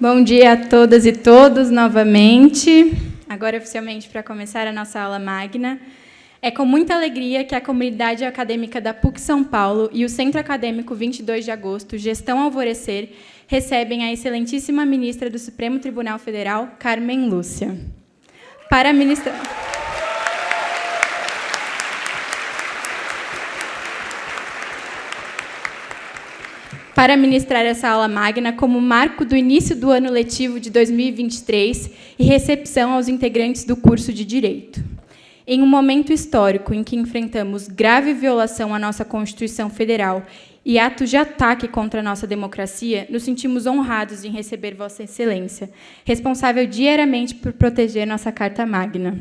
Bom dia a todas e todos novamente. Agora, oficialmente, para começar a nossa aula magna. É com muita alegria que a comunidade acadêmica da PUC São Paulo e o Centro Acadêmico 22 de Agosto, Gestão Alvorecer, recebem a excelentíssima ministra do Supremo Tribunal Federal, Carmen Lúcia. Para ministrar essa aula magna como marco do início do ano letivo de 2023 e recepção aos integrantes do curso de Direito. Em um momento histórico em que enfrentamos grave violação à nossa Constituição Federal e atos de ataque contra a nossa democracia, nos sentimos honrados em receber Vossa Excelência, responsável diariamente por proteger nossa Carta Magna.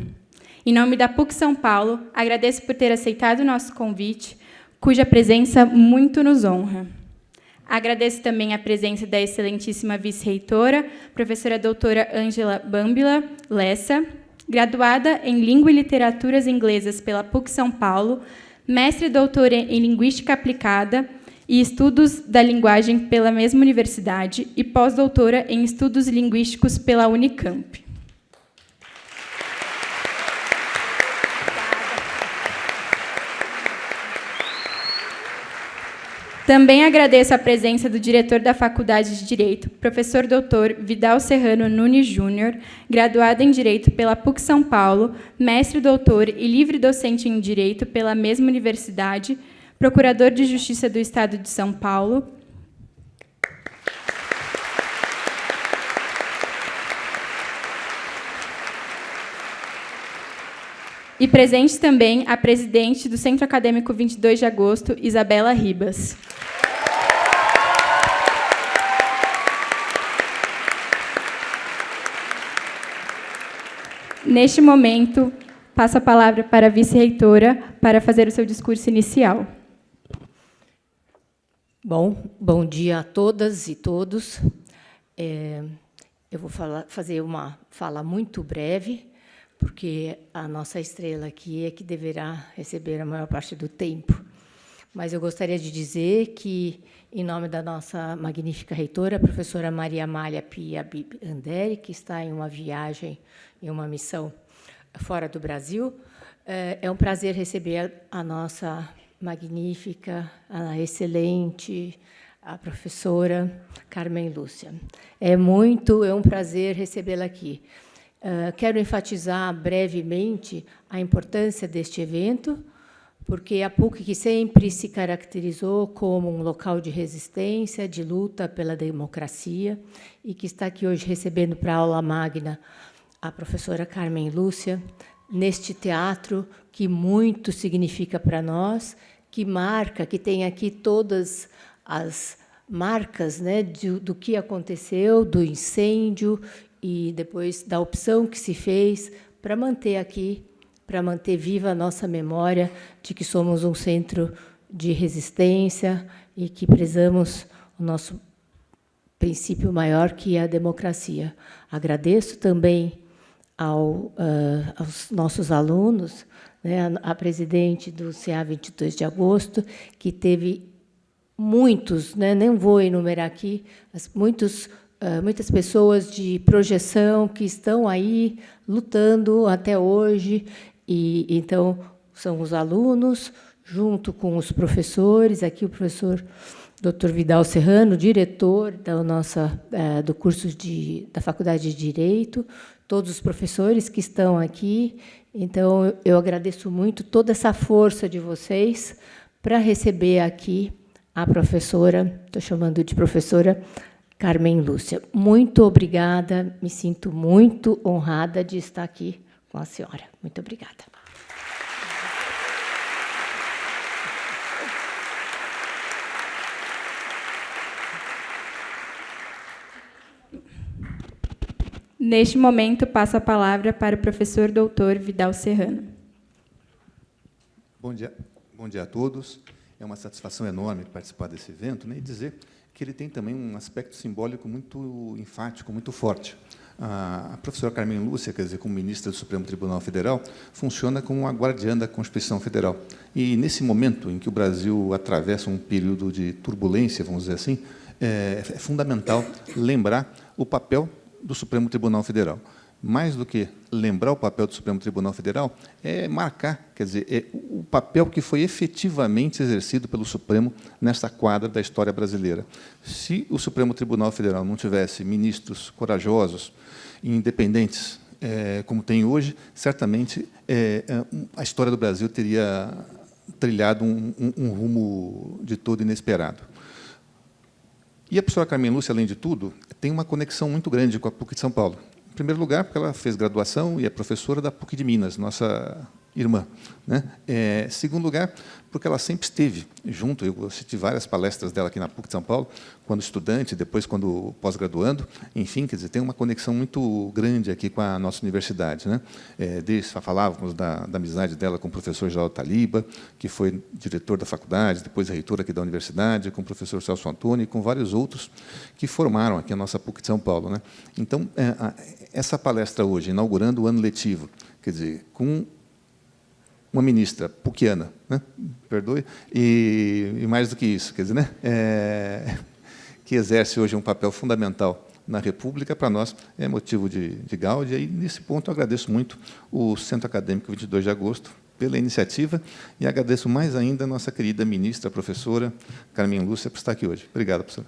Em nome da PUC São Paulo, agradeço por ter aceitado o nosso convite, cuja presença muito nos honra. Agradeço também a presença da excelentíssima vice-reitora, professora doutora Ângela Bambila Lessa, graduada em Língua e Literaturas Inglesas pela PUC São Paulo, mestre e doutora em Linguística Aplicada e Estudos da Linguagem pela mesma universidade e pós-doutora em Estudos Linguísticos pela Unicamp. Também agradeço a presença do diretor da Faculdade de Direito, professor doutor Vidal Serrano Nunes Júnior, graduado em Direito pela PUC São Paulo, mestre doutor e livre docente em Direito pela mesma universidade, procurador de Justiça do Estado de São Paulo. E presente também a presidente do Centro Acadêmico 22 de Agosto, Isabela Ribas. Neste momento, passo a palavra para a vice-reitora para fazer o seu discurso inicial. Bom dia a todas e todos. Eu vou fazer uma fala muito breve, porque a nossa estrela aqui é que deverá receber a maior parte do tempo. Mas eu gostaria de dizer que, em nome da nossa magnífica reitora, a professora Maria Amália Pia Andere, que está em uma viagem, em uma missão fora do Brasil, é um prazer receber a nossa magnífica, a excelente, a professora Carmen Lúcia. É um prazer recebê-la aqui. Quero enfatizar brevemente a importância deste evento, porque a PUC, que sempre se caracterizou como um local de resistência, de luta pela democracia, e que está aqui hoje recebendo para a aula magna a professora Carmen Lúcia, neste teatro que muito significa para nós, que tem aqui todas as marcas, né, do que aconteceu, do incêndio, e depois da opção que se fez para manter aqui, para manter viva a nossa memória de que somos um centro de resistência e que prezamos o nosso princípio maior, que é a democracia. Agradeço também aos nossos alunos, né, a presidente do CA 22 de Agosto, que teve muitos, né, nem vou enumerar aqui, mas muitas pessoas de projeção que estão aí lutando até hoje, e então são os alunos, junto com os professores, aqui o professor Dr. Vidal Serrano, diretor do curso da Faculdade de Direito, todos os professores que estão aqui. Então, eu agradeço muito toda essa força de vocês para receber aqui a professora, estou chamando de professora, Carmen Lúcia. Muito obrigada, me sinto muito honrada de estar aqui com a senhora. Muito obrigada. Neste momento, passo a palavra para o professor doutor Vidal Serrano. Bom dia a todos. É uma satisfação enorme participar desse evento, né, e dizer que ele tem também um aspecto simbólico muito enfático, muito forte. A professora Carmen Lúcia, quer dizer, como ministra do Supremo Tribunal Federal, funciona como a guardiã da Constituição Federal. E, nesse momento em que o Brasil atravessa um período de turbulência, vamos dizer assim, é fundamental lembrar o papel do Supremo Tribunal Federal. Mais do que lembrar o papel do Supremo Tribunal Federal, é marcar, quer dizer, o papel que foi efetivamente exercido pelo Supremo nessa quadra da história brasileira. Se o Supremo Tribunal Federal não tivesse ministros corajosos e independentes, como tem hoje, certamente a história do Brasil teria trilhado um rumo de todo inesperado. E a professora Carmen Lúcia, além de tudo, tem uma conexão muito grande com a PUC de São Paulo. Em primeiro lugar, porque ela fez graduação e é professora da PUC de Minas, nossa irmã, né? Segundo lugar, porque ela sempre esteve junto, eu assisti várias palestras dela aqui na PUC de São Paulo, quando estudante, depois quando pós-graduando, enfim, quer dizer, tem uma conexão muito grande aqui com a nossa universidade, né? Falávamos da amizade dela com o professor Geraldo Taliba, que foi diretor da faculdade, depois reitor aqui da universidade, com o professor Celso Antônio e com vários outros que formaram aqui a nossa PUC de São Paulo, né? Então, essa palestra hoje, inaugurando o ano letivo, quer dizer, com uma ministra puquiana, né? Perdoe, e mais do que isso, quer dizer, né? Que exerce hoje um papel fundamental na República, para nós é motivo de gáudia, e, nesse ponto, eu agradeço muito o Centro Acadêmico 22 de Agosto pela iniciativa, e agradeço mais ainda a nossa querida ministra, a professora Carmen Lúcia, por estar aqui hoje. Obrigado, professora.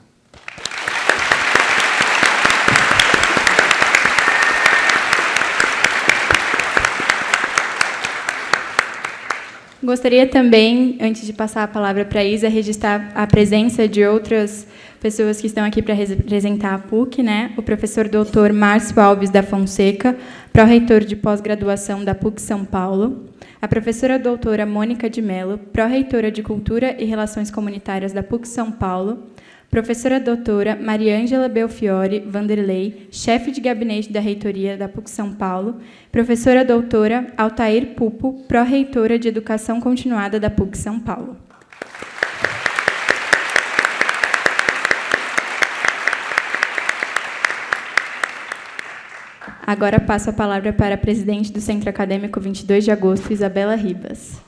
Gostaria também, antes de passar a palavra para a Isa, registrar a presença de outras pessoas que estão aqui para representar a PUC, né? O professor doutor Márcio Alves da Fonseca, pró-reitor de pós-graduação da PUC São Paulo, a professora doutora Mônica de Mello, pró-reitora de Cultura e Relações Comunitárias da PUC São Paulo, professora doutora Mariângela Belfiore Vanderlei, chefe de gabinete da reitoria da PUC São Paulo, professora doutora Altair Pupo, pró-reitora de Educação Continuada da PUC São Paulo. Agora passo a palavra para a presidente do Centro Acadêmico 22 de Agosto, Isabela Ribas.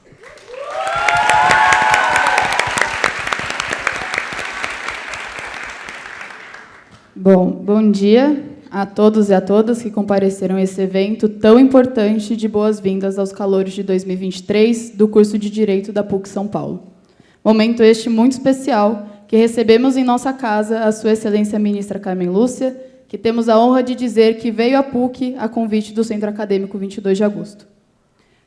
Bom dia a todos e a todas que compareceram a esse evento tão importante de boas-vindas aos calouros de 2023 do curso de Direito da PUC São Paulo. Momento este muito especial que recebemos em nossa casa a Sua Excelência Ministra Carmen Lúcia, que temos a honra de dizer que veio à PUC a convite do Centro Acadêmico 22 de Agosto.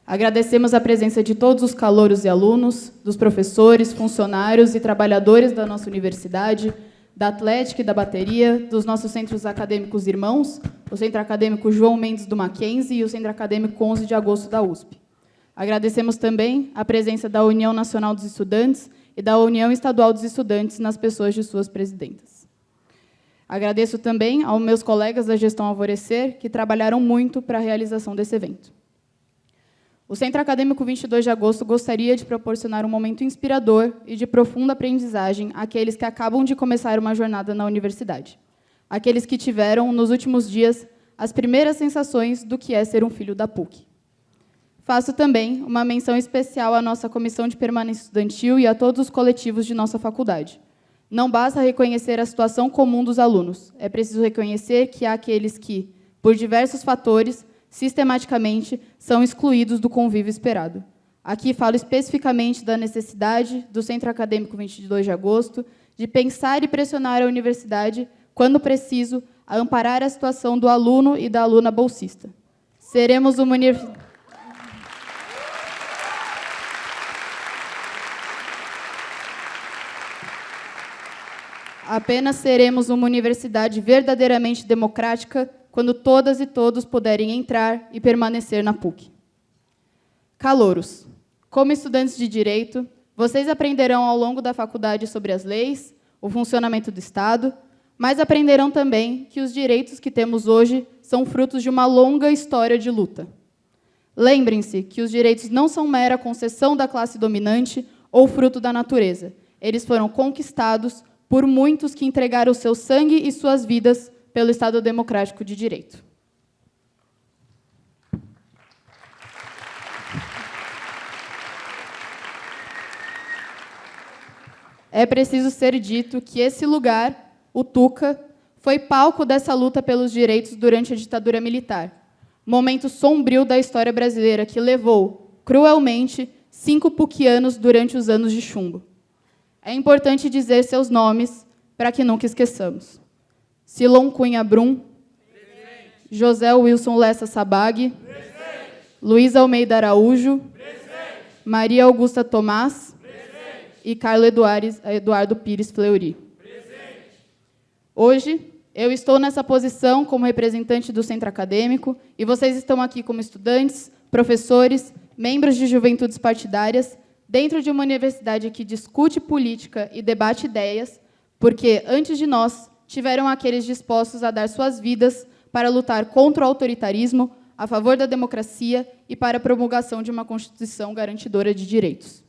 Agradecemos a presença de todos os calouros e alunos, dos professores, funcionários e trabalhadores da nossa universidade, da Atlética e da Bateria, dos nossos centros acadêmicos irmãos, o Centro Acadêmico João Mendes do Mackenzie e o Centro Acadêmico 11 de Agosto da USP. Agradecemos também a presença da União Nacional dos Estudantes e da União Estadual dos Estudantes nas pessoas de suas presidentas. Agradeço também aos meus colegas da Gestão Alvorecer, que trabalharam muito para a realização desse evento. O Centro Acadêmico 22 de Agosto gostaria de proporcionar um momento inspirador e de profunda aprendizagem àqueles que acabam de começar uma jornada na universidade, aqueles que tiveram, nos últimos dias, as primeiras sensações do que é ser um filho da PUC. Faço também uma menção especial à nossa Comissão de Permanência Estudantil e a todos os coletivos de nossa faculdade. Não basta reconhecer a situação comum dos alunos, é preciso reconhecer que há aqueles que, por diversos fatores, sistematicamente, são excluídos do convívio esperado. Aqui falo especificamente da necessidade do Centro Acadêmico 22 de Agosto de pensar e pressionar a universidade, quando preciso, a amparar a situação do aluno e da aluna bolsista. Seremos uma universidade... Apenas seremos uma universidade verdadeiramente democrática quando todas e todos puderem entrar e permanecer na PUC. Calouros, como estudantes de Direito, vocês aprenderão ao longo da faculdade sobre as leis, o funcionamento do Estado, mas aprenderão também que os direitos que temos hoje são frutos de uma longa história de luta. Lembrem-se que os direitos não são mera concessão da classe dominante ou fruto da natureza. Eles foram conquistados por muitos que entregaram seu sangue e suas vidas pelo Estado Democrático de Direito. É preciso ser dito que esse lugar, o Tuca, foi palco dessa luta pelos direitos durante a ditadura militar, momento sombrio da história brasileira que levou, cruelmente, 5 puquianos durante os anos de chumbo. É importante dizer seus nomes para que nunca esqueçamos. Silon Cunha Brum, presente. José Wilson Lessa Sabag, presente. Luiz Almeida Araújo, presente. Maria Augusta Tomás, presente. E Carlos Eduardo Pires Fleury. Presente. Hoje, eu estou nessa posição como representante do centro acadêmico e vocês estão aqui como estudantes, professores, membros de juventudes partidárias, dentro de uma universidade que discute política e debate ideias, porque, antes de nós, tiveram aqueles dispostos a dar suas vidas para lutar contra o autoritarismo, a favor da democracia e para a promulgação de uma Constituição garantidora de direitos.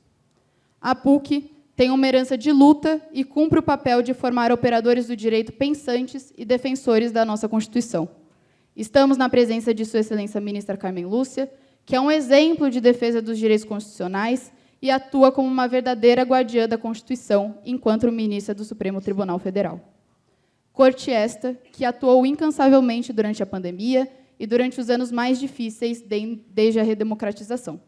A PUC tem uma herança de luta e cumpre o papel de formar operadores do direito pensantes e defensores da nossa Constituição. Estamos na presença de Sua Excelência Ministra Carmen Lúcia, que é um exemplo de defesa dos direitos constitucionais e atua como uma verdadeira guardiã da Constituição, enquanto ministra do Supremo Tribunal Federal. Corte esta que atuou incansavelmente durante a pandemia e durante os anos mais difíceis desde a redemocratização,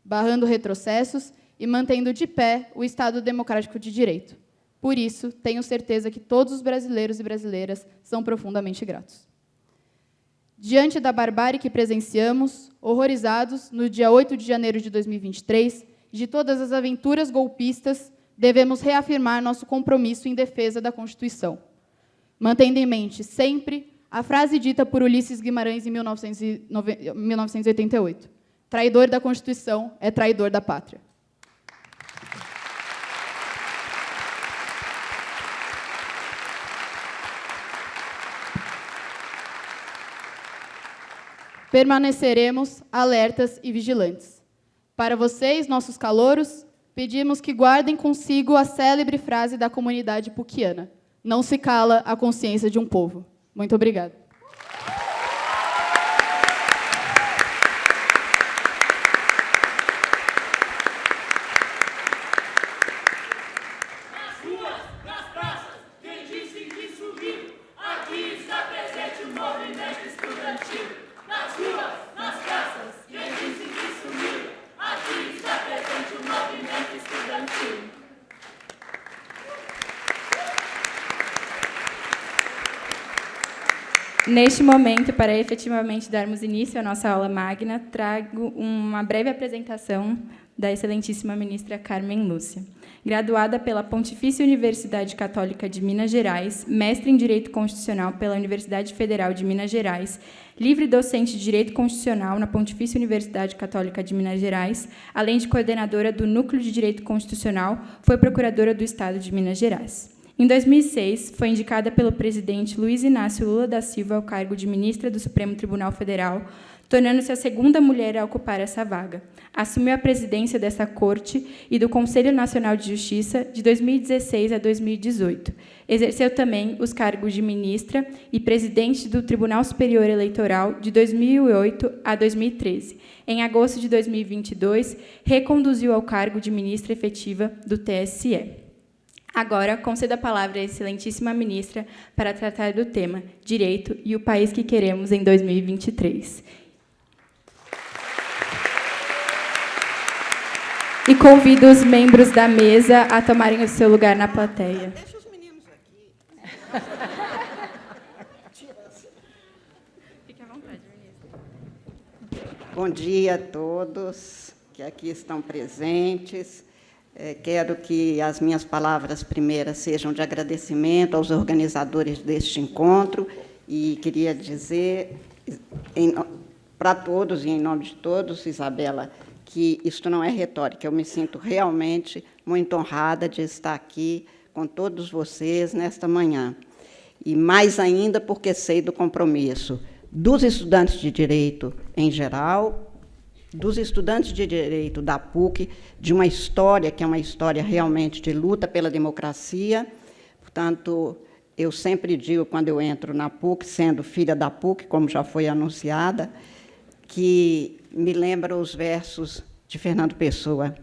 barrando retrocessos e mantendo de pé o Estado democrático de direito. Por isso, tenho certeza que todos os brasileiros e brasileiras são profundamente gratos. Diante da barbárie que presenciamos, horrorizados, no dia 8 de janeiro de 2023, de todas as aventuras golpistas, devemos reafirmar nosso compromisso em defesa da Constituição, mantendo em mente sempre a frase dita por Ulisses Guimarães em 1988: traidor da Constituição é traidor da pátria. Permaneceremos alertas e vigilantes. Para vocês, nossos calouros, pedimos que guardem consigo a célebre frase da comunidade puquiana: não se cala a consciência de um povo. Muito obrigada. Nas ruas, nas praças, quem disse que sumiu? Aqui está presente o movimento estudantil. Nas ruas, nas praças, quem disse que sumiu? Aqui está presente o movimento estudantil. Neste momento, para efetivamente darmos início à nossa aula magna, trago uma breve apresentação da excelentíssima ministra Carmen Lúcia. Graduada pela Pontifícia Universidade Católica de Minas Gerais, mestre em Direito Constitucional pela Universidade Federal de Minas Gerais, livre docente de Direito Constitucional na Pontifícia Universidade Católica de Minas Gerais, além de coordenadora do Núcleo de Direito Constitucional, foi procuradora do Estado de Minas Gerais. Em 2006, foi indicada pelo presidente Luiz Inácio Lula da Silva ao cargo de ministra do Supremo Tribunal Federal, tornando-se a segunda mulher a ocupar essa vaga. Assumiu a presidência dessa corte e do Conselho Nacional de Justiça de 2016 a 2018. Exerceu também os cargos de ministra e presidente do Tribunal Superior Eleitoral de 2008 a 2013. Em agosto de 2022, reconduziu ao cargo de ministra efetiva do TSE. Agora, concedo a palavra à excelentíssima ministra para tratar do tema Direito e o país que queremos em 2023. E convido os membros da mesa a tomarem o seu lugar na plateia. Deixa os meninos aqui. Fique à vontade, ministra. Bom dia a todos que aqui estão presentes. Quero que as minhas palavras primeiras sejam de agradecimento aos organizadores deste encontro e queria dizer para todos e em nome de todos, Isabela, que isto não é retórica. Eu me sinto realmente muito honrada de estar aqui com todos vocês nesta manhã. E mais ainda porque sei do compromisso dos estudantes de direito em geral, dos estudantes de direito da PUC, de uma história que é uma história realmente de luta pela democracia. Portanto, eu sempre digo, quando eu entro na PUC, sendo filha da PUC, como já foi anunciada, que me lembra os versos de Fernando Pessoa.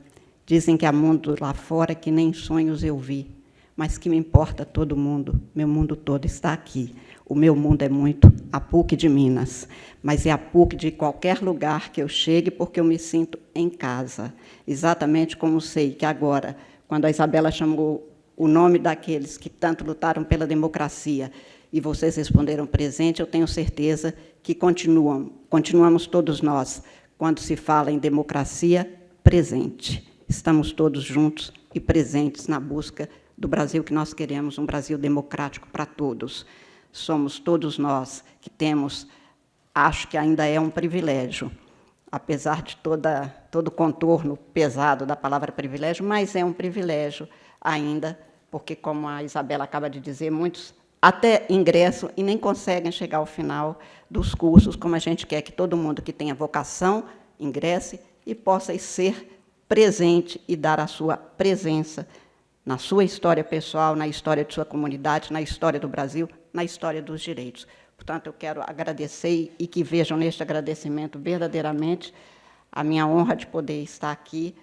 Dizem que há mundo lá fora que nem sonhos eu vi, mas que me importa todo mundo, meu mundo todo está aqui. O meu mundo é muito a PUC de Minas, mas é a PUC de qualquer lugar que eu chegue, porque eu me sinto em casa. Exatamente como sei que agora, quando a Isabela chamou o nome daqueles que tanto lutaram pela democracia, e vocês responderam presente, eu tenho certeza que continuamos todos nós, quando se fala em democracia, presente. Estamos todos juntos e presentes na busca do Brasil que nós queremos, um Brasil democrático para todos. Somos todos nós que temos, acho que ainda é um privilégio, apesar de todo o contorno pesado da palavra privilégio, mas é um privilégio ainda, porque, como a Isabela acaba de dizer, muitos até ingressam e nem conseguem chegar ao final dos cursos, como a gente quer que todo mundo que tenha vocação ingresse e possa ser presente e dar a sua presença na sua história pessoal, na história de sua comunidade, na história do Brasil, na história dos direitos. Portanto, eu quero agradecer e que vejam neste agradecimento verdadeiramente a minha honra de poder estar aqui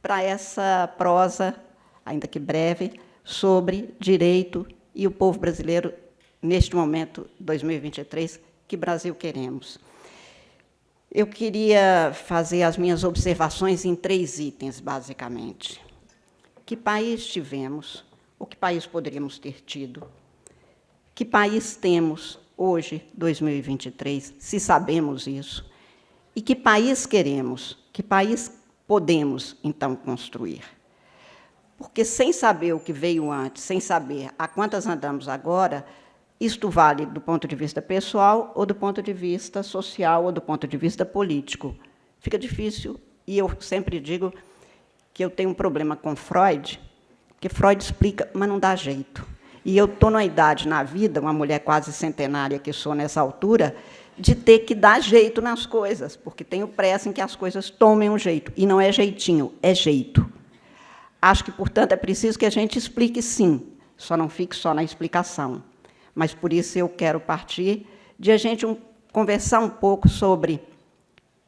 para essa prosa, ainda que breve, sobre direito e o povo brasileiro, neste momento, 2023, que Brasil queremos. Eu queria fazer as minhas observações em 3 itens, basicamente. Que país tivemos? Ou que país poderíamos ter tido? Que país temos hoje, 2023, se sabemos isso? E que país queremos? Que país podemos, então, construir? Porque, sem saber o que veio antes, sem saber a quantas andamos agora, isto vale do ponto de vista pessoal, ou do ponto de vista social, ou do ponto de vista político. Fica difícil, e eu sempre digo que eu tenho um problema com Freud, porque Freud explica, mas não dá jeito. E eu estou numa idade na vida, uma mulher quase centenária que sou nessa altura, de ter que dar jeito nas coisas, porque tenho pressa em que as coisas tomem um jeito. E não é jeitinho, é jeito. Acho que, portanto, é preciso que a gente explique, sim, só não fique só na explicação. Mas, por isso, eu quero partir de a gente conversar um pouco sobre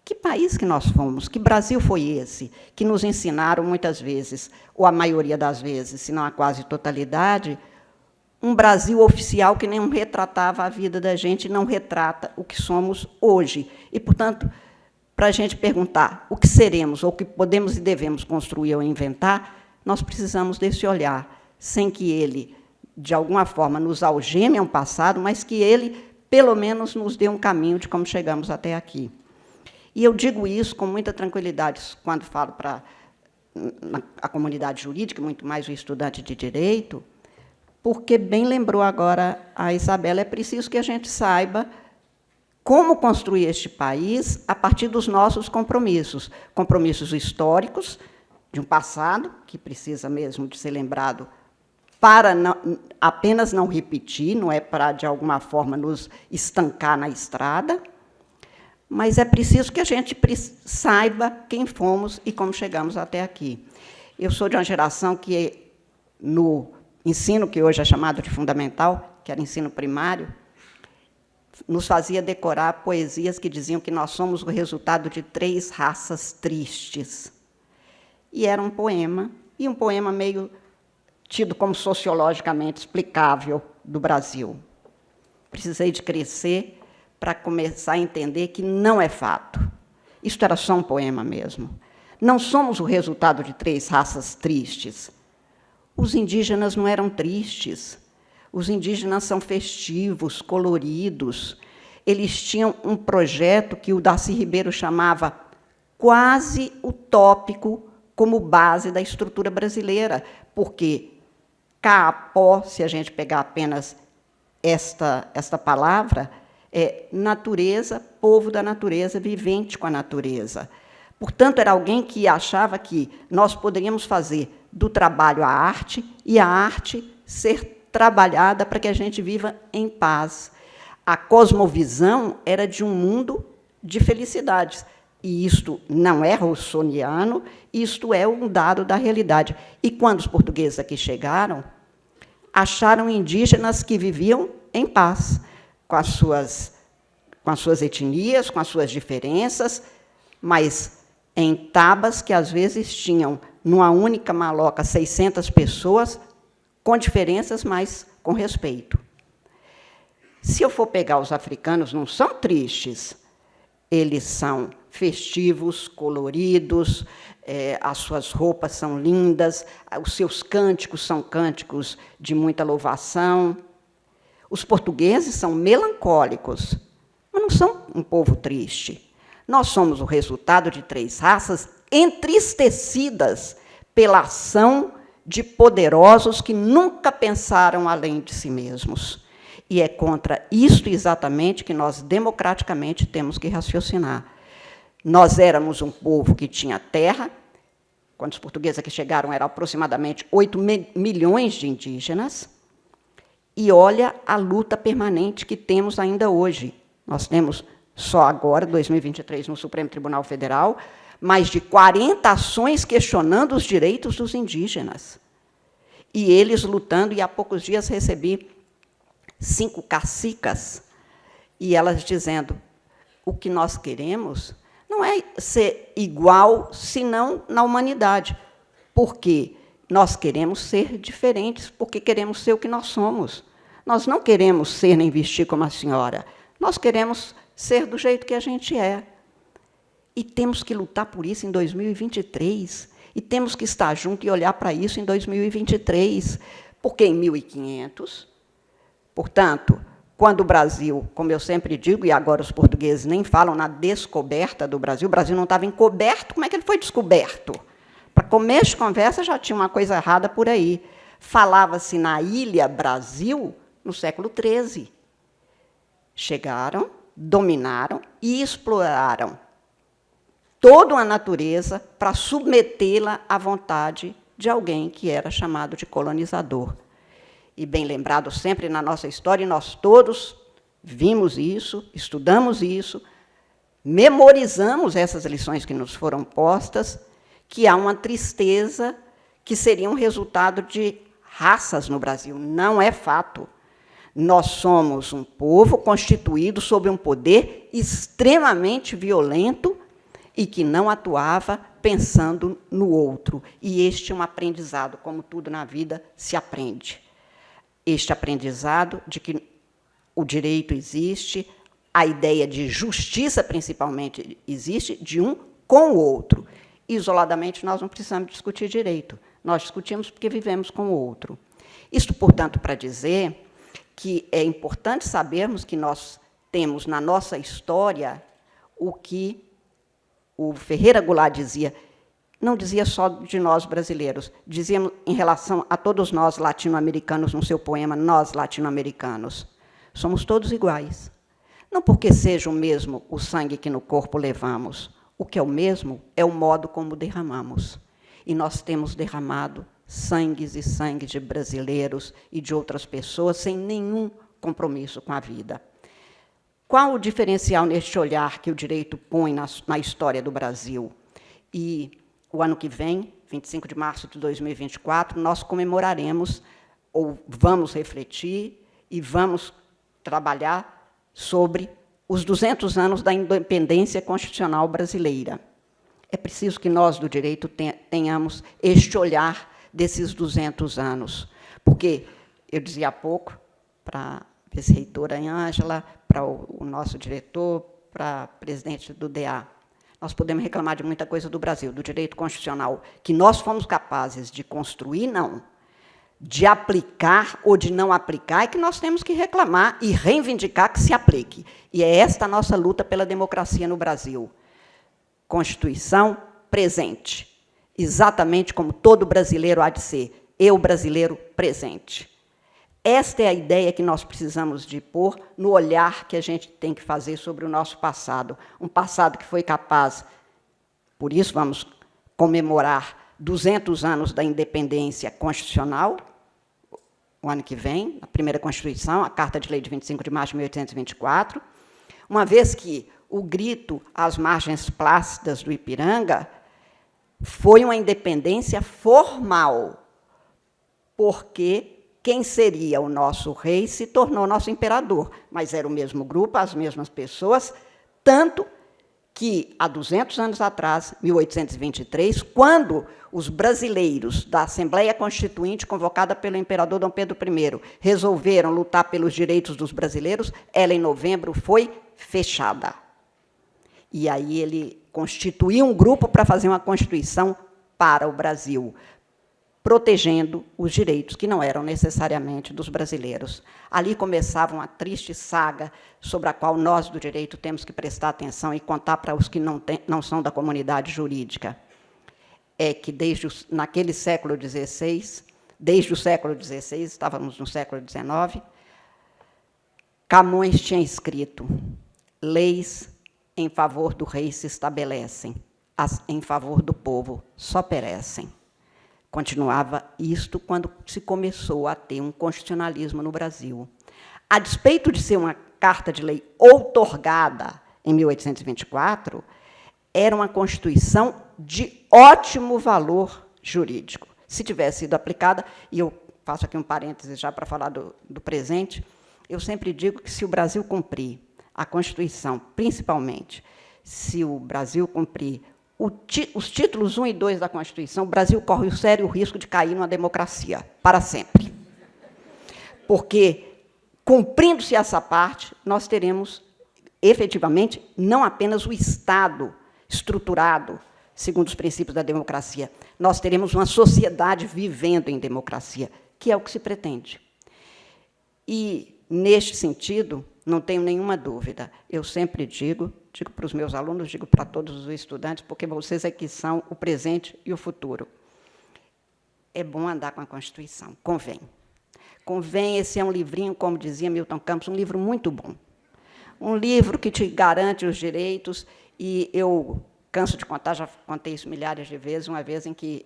que país que nós fomos, que Brasil foi esse, que nos ensinaram muitas vezes, ou a maioria das vezes, se não a quase totalidade, um Brasil oficial que não retratava a vida da gente, não retrata o que somos hoje. E, portanto, para a gente perguntar o que seremos, ou o que podemos e devemos construir ou inventar, nós precisamos desse olhar, sem que ele, de alguma forma, nos algeme a um passado, mas que ele, pelo menos, nos dê um caminho de como chegamos até aqui. E eu digo isso com muita tranquilidade quando falo para a comunidade jurídica, muito mais o estudante de direito, porque, bem lembrou agora a Isabela, é preciso que a gente saiba como construir este país a partir dos nossos compromissos. Compromissos históricos, de um passado, que precisa mesmo de ser lembrado, para apenas não repetir, não é para, de alguma forma, nos estancar na estrada, mas é preciso que a gente saiba quem fomos e como chegamos até aqui. Eu sou de uma geração que, no ensino, que hoje é chamado de fundamental, que era ensino primário, nos fazia decorar poesias que diziam que nós somos o resultado de 3 raças tristes. E era um poema, e um poema meio tido como sociologicamente explicável do Brasil. Precisei de crescer para começar a entender que não é fato. Isto era só um poema mesmo. Não somos o resultado de 3 raças tristes. Os indígenas não eram tristes. Os indígenas são festivos, coloridos. Eles tinham um projeto que o Darcy Ribeiro chamava quase utópico como base da estrutura brasileira, porque Kaapó, se a gente pegar apenas esta palavra, é natureza, povo da natureza, vivente com a natureza. Portanto, era alguém que achava que nós poderíamos fazer do trabalho a arte, e a arte ser trabalhada para que a gente viva em paz. A cosmovisão era de um mundo de felicidades. E isto não é rousseauiano, isto é um dado da realidade. E quando os portugueses aqui chegaram, acharam indígenas que viviam em paz, com as suas etnias, com as suas diferenças, mas em tabas que, às vezes, tinham, numa única maloca, 600 pessoas, com diferenças, mas com respeito. Se eu for pegar os africanos, não são tristes, eles são festivos, coloridos, as suas roupas são lindas, os seus cânticos são cânticos de muita louvação. Os portugueses são melancólicos, mas não são um povo triste. Nós somos o resultado de 3 raças entristecidas pela ação de poderosos que nunca pensaram além de si mesmos. E é contra isto exatamente que nós, democraticamente, temos que raciocinar. Nós éramos um povo que tinha terra. Quando os portugueses aqui chegaram, eram aproximadamente 8 milhões de indígenas. E olha a luta permanente que temos ainda hoje. Nós temos, só agora, 2023, no Supremo Tribunal Federal, mais de 40 ações questionando os direitos dos indígenas. E eles lutando, e há poucos dias recebi 5 cacicas, e elas dizendo, o que nós queremos não é ser igual, senão na humanidade, porque nós queremos ser diferentes, porque queremos ser o que nós somos. Nós não queremos ser nem vestir como a senhora, nós queremos ser do jeito que a gente é. E temos que lutar por isso em 2023, e temos que estar juntos e olhar para isso em 2023, porque em 1500, portanto, quando o Brasil, como eu sempre digo, e agora os portugueses nem falam na descoberta do Brasil, o Brasil não estava encoberto, como é que ele foi descoberto? Para começo de conversa já tinha uma coisa errada por aí. Falava-se na Ilha Brasil no século XIII. Chegaram, dominaram e exploraram toda a natureza para submetê-la à vontade de alguém que era chamado de colonizador. E, bem lembrado sempre na nossa história, nós todos vimos isso, estudamos isso, memorizamos essas lições que nos foram postas, que há uma tristeza que seria um resultado de raças no Brasil. Não é fato. Nós somos um povo constituído sob um poder extremamente violento e que não atuava pensando no outro. E este é um aprendizado, como tudo na vida, se aprende. Este aprendizado de que o direito existe, a ideia de justiça, principalmente, existe, de um com o outro. Isoladamente, nós não precisamos discutir direito. Nós discutimos porque vivemos com o outro. Isto, portanto, para dizer que é importante sabermos que nós temos na nossa história o que o Ferreira Goulart dizia, não dizia só de nós brasileiros, dizia em relação a todos nós latino-americanos no seu poema Nós Latino-Americanos. Somos todos iguais. Não porque seja o mesmo o sangue que no corpo levamos, o que é o mesmo é o modo como derramamos. E nós temos derramado sangues e sangues de brasileiros e de outras pessoas sem nenhum compromisso com a vida. Qual o diferencial neste olhar que o direito põe na história do Brasil? E o ano que vem, 25 de março de 2024, nós comemoraremos, ou vamos refletir e vamos trabalhar sobre os 200 anos da independência constitucional brasileira. É preciso que nós, do direito, tenhamos este olhar desses 200 anos. Porque, eu dizia há pouco, para a vice-reitora Ângela, para o nosso diretor, para a presidente do DA, nós podemos reclamar de muita coisa do Brasil, do direito constitucional, que nós fomos capazes de construir, não. De aplicar ou de não aplicar, é que nós temos que reclamar e reivindicar que se aplique. E é esta a nossa luta pela democracia no Brasil. Constituição presente, exatamente como todo brasileiro há de ser, eu brasileiro presente. Esta é a ideia que nós precisamos de pôr no olhar que a gente tem que fazer sobre o nosso passado. Um passado que foi capaz, por isso vamos comemorar 200 anos da independência constitucional, o ano que vem, a primeira Constituição, a Carta de Lei de 25 de março de 1824, uma vez que o grito às margens plácidas do Ipiranga foi uma independência formal, porque quem seria o nosso rei se tornou nosso imperador, mas era o mesmo grupo, as mesmas pessoas, tanto que, há 200 anos atrás, 1823, quando os brasileiros da Assembleia Constituinte, convocada pelo imperador Dom Pedro I, resolveram lutar pelos direitos dos brasileiros, ela, em novembro, foi fechada. E aí ele constituiu um grupo para fazer uma Constituição para o Brasil, protegendo os direitos que não eram necessariamente dos brasileiros. Ali começava uma triste saga sobre a qual nós, do direito, temos que prestar atenção e contar para os que não são da comunidade jurídica. É que, naquele século XVI, desde o século XVI, estávamos no século XIX, Camões tinha escrito: leis em favor do rei se estabelecem, as em favor do povo só perecem. Continuava isto quando se começou a ter um constitucionalismo no Brasil. A despeito de ser uma carta de lei outorgada em 1824, era uma Constituição de ótimo valor jurídico. Se tivesse sido aplicada, e eu faço aqui um parêntese já para falar do presente, eu sempre digo que, se o Brasil cumprir a Constituição, principalmente, se o Brasil cumprir os títulos 1 e 2 da Constituição, o Brasil corre o sério risco de cair numa democracia, para sempre. Porque, cumprindo-se essa parte, nós teremos, efetivamente, não apenas o Estado estruturado segundo os princípios da democracia, nós teremos uma sociedade vivendo em democracia, que é o que se pretende. E, neste sentido, não tenho nenhuma dúvida, eu sempre digo para os meus alunos, digo para todos os estudantes, porque vocês é que são o presente e o futuro. É bom andar com a Constituição, convém. Convém, esse é um livrinho, como dizia Milton Campos, um livro muito bom. Um livro que te garante os direitos, e eu canso de contar, já contei isso milhares de vezes, uma vez em que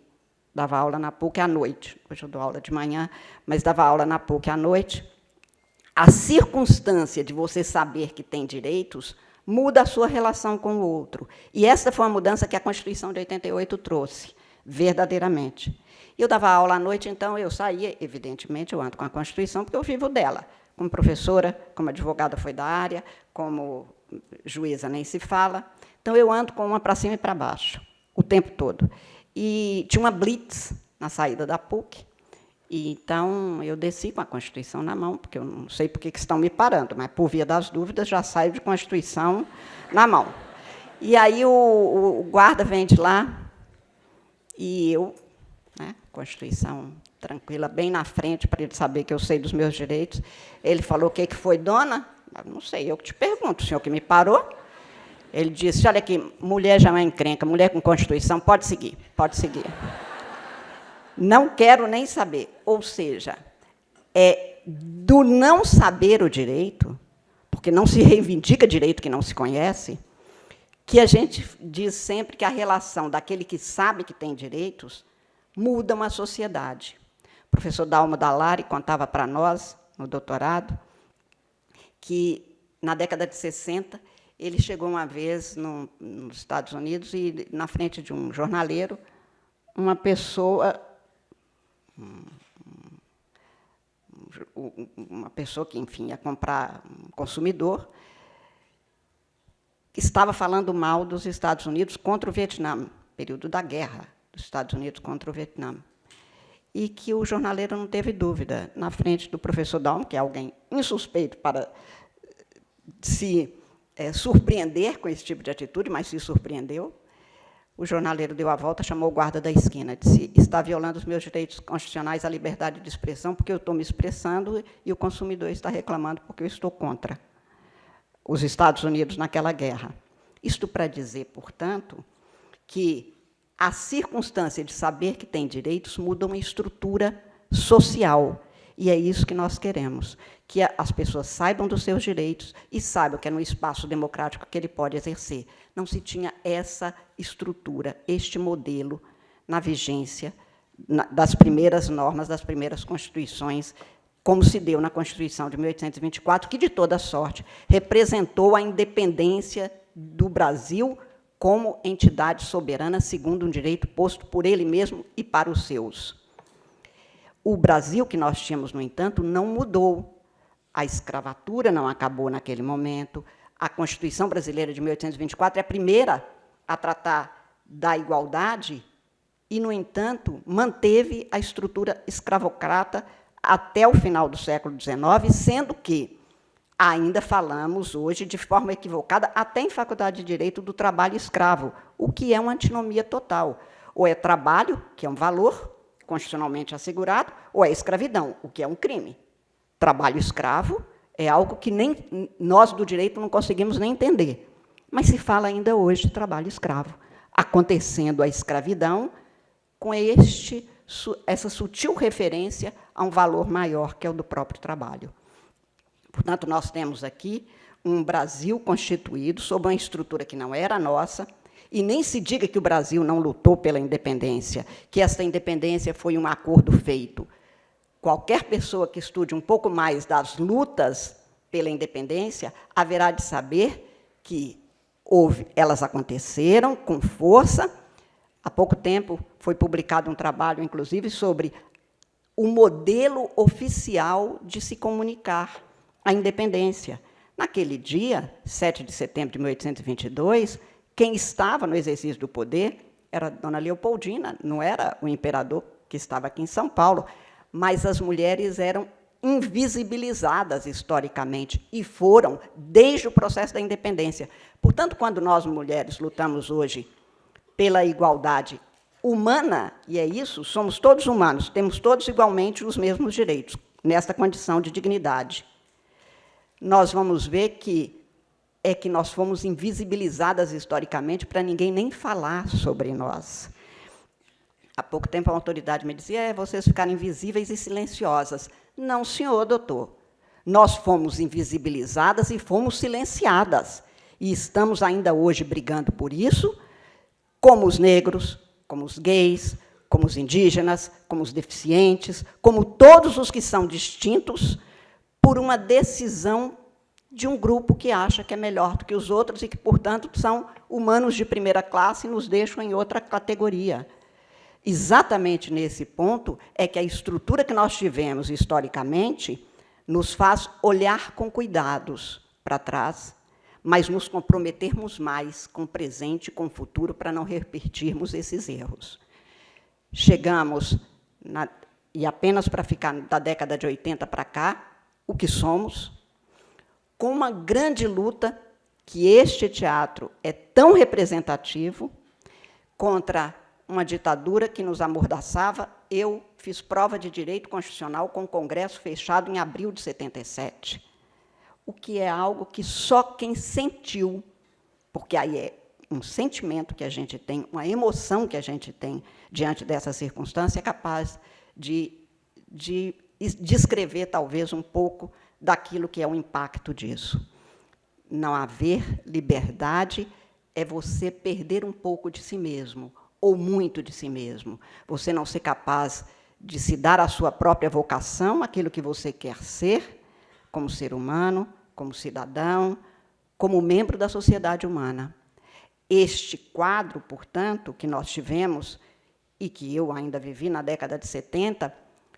dava aula na PUC à noite, hoje eu dou aula de manhã, mas dava aula na PUC à noite. A circunstância de você saber que tem direitos muda a sua relação com o outro. E essa foi uma mudança que a Constituição de 88 trouxe, verdadeiramente. Eu dava aula à noite, então eu saía, evidentemente, eu ando com a Constituição, porque eu vivo dela. Como professora, como advogada foi da área, como juíza nem se fala. Então, eu ando com uma para cima e para baixo, o tempo todo. E tinha uma blitz na saída da PUC, e, então, eu desci com a Constituição na mão, porque eu não sei por que estão me parando, mas, por via das dúvidas, já saio de Constituição na mão. E aí o guarda vem de lá, e eu, né, Constituição tranquila, bem na frente, para ele saber que eu sei dos meus direitos. Ele falou: o que foi, dona? Eu não sei, eu que te pergunto, o senhor que me parou. Ele disse: olha aqui, mulher já é encrenca, mulher com Constituição, pode seguir, pode seguir. Não quero nem saber. Ou seja, do não saber o direito, porque não se reivindica direito que não se conhece, que a gente diz sempre que a relação daquele que sabe que tem direitos muda uma sociedade. O professor Dalmo Dallari contava para nós, no doutorado, que, na década de 60, ele chegou uma vez nos Estados Unidos e, na frente de um jornaleiro, uma pessoa que, enfim, ia comprar, um consumidor, estava falando mal dos Estados Unidos contra o Vietnã, período da guerra dos Estados Unidos contra o Vietnã. E que o jornaleiro não teve dúvida, na frente do professor Dalmo, que é alguém insuspeito para se surpreender com esse tipo de atitude, mas se surpreendeu. O jornaleiro deu a volta, chamou o guarda da esquina, disse: está violando os meus direitos constitucionais à liberdade de expressão, porque eu estou me expressando e o consumidor está reclamando porque eu estou contra os Estados Unidos naquela guerra. Isto para dizer, portanto, que a circunstância de saber que tem direitos muda uma estrutura social. E é isso que nós queremos, que as pessoas saibam dos seus direitos e saibam que é no espaço democrático que ele pode exercer. Não se tinha essa estrutura, este modelo, na vigência das primeiras normas, das primeiras constituições, como se deu na Constituição de 1824, que, de toda sorte, representou a independência do Brasil como entidade soberana, segundo um direito posto por ele mesmo e para os seus. O Brasil que nós tínhamos, no entanto, não mudou. A escravatura não acabou naquele momento, a Constituição Brasileira de 1824 é a primeira a tratar da igualdade e, no entanto, manteve a estrutura escravocrata até o final do século XIX, sendo que ainda falamos hoje, de forma equivocada, até em faculdade de Direito, do trabalho escravo, o que é uma antinomia total. Ou é trabalho, que é um valor constitucionalmente assegurado, ou é escravidão, o que é um crime. Trabalho escravo é algo que nem nós do direito não conseguimos nem entender. Mas se fala ainda hoje de trabalho escravo, acontecendo a escravidão com essa sutil referência a um valor maior, que é o do próprio trabalho. Portanto, nós temos aqui um Brasil constituído sob uma estrutura que não era nossa, e nem se diga que o Brasil não lutou pela independência, que essa independência foi um acordo feito. Qualquer pessoa que estude um pouco mais das lutas pela independência haverá de saber que elas aconteceram com força. Há pouco tempo foi publicado um trabalho, inclusive, sobre o modelo oficial de se comunicar a independência. Naquele dia, 7 de setembro de 1822, quem estava no exercício do poder era a dona Leopoldina, não era o imperador, que estava aqui em São Paulo, mas as mulheres eram invisibilizadas historicamente, e foram desde o processo da independência. Portanto, quando nós, mulheres, lutamos hoje pela igualdade humana, e é isso, somos todos humanos, temos todos igualmente os mesmos direitos, nesta condição de dignidade. Nós vamos ver que nós fomos invisibilizadas historicamente para ninguém nem falar sobre nós. Há pouco tempo, a autoridade me dizia, vocês ficaram invisíveis e silenciosas. Não, senhor doutor. Nós fomos invisibilizadas e fomos silenciadas. E estamos ainda hoje brigando por isso, como os negros, como os gays, como os indígenas, como os deficientes, como todos os que são distintos, por uma decisão de um grupo que acha que é melhor do que os outros e que, portanto, são humanos de primeira classe e nos deixam em outra categoria. Exatamente nesse ponto é que a estrutura que nós tivemos historicamente nos faz olhar com cuidados para trás, mas nos comprometermos mais com o presente e com o futuro para não repetirmos esses erros. Chegamos, e apenas para ficar da década de 80 para cá, o que somos, com uma grande luta que este teatro é tão representativo contra uma ditadura que nos amordaçava. Eu fiz prova de direito constitucional com o Congresso fechado em abril de 77, o que é algo que só quem sentiu, porque aí é um sentimento que a gente tem, uma emoção que a gente tem diante dessa circunstância, é capaz de descrever, talvez, um pouco daquilo que é o impacto disso. Não haver liberdade é você perder um pouco de si mesmo, ou muito de si mesmo. Você não ser capaz de se dar a sua própria vocação, aquilo que você quer ser, como ser humano, como cidadão, como membro da sociedade humana. Este quadro, portanto, que nós tivemos, e que eu ainda vivi na década de 70,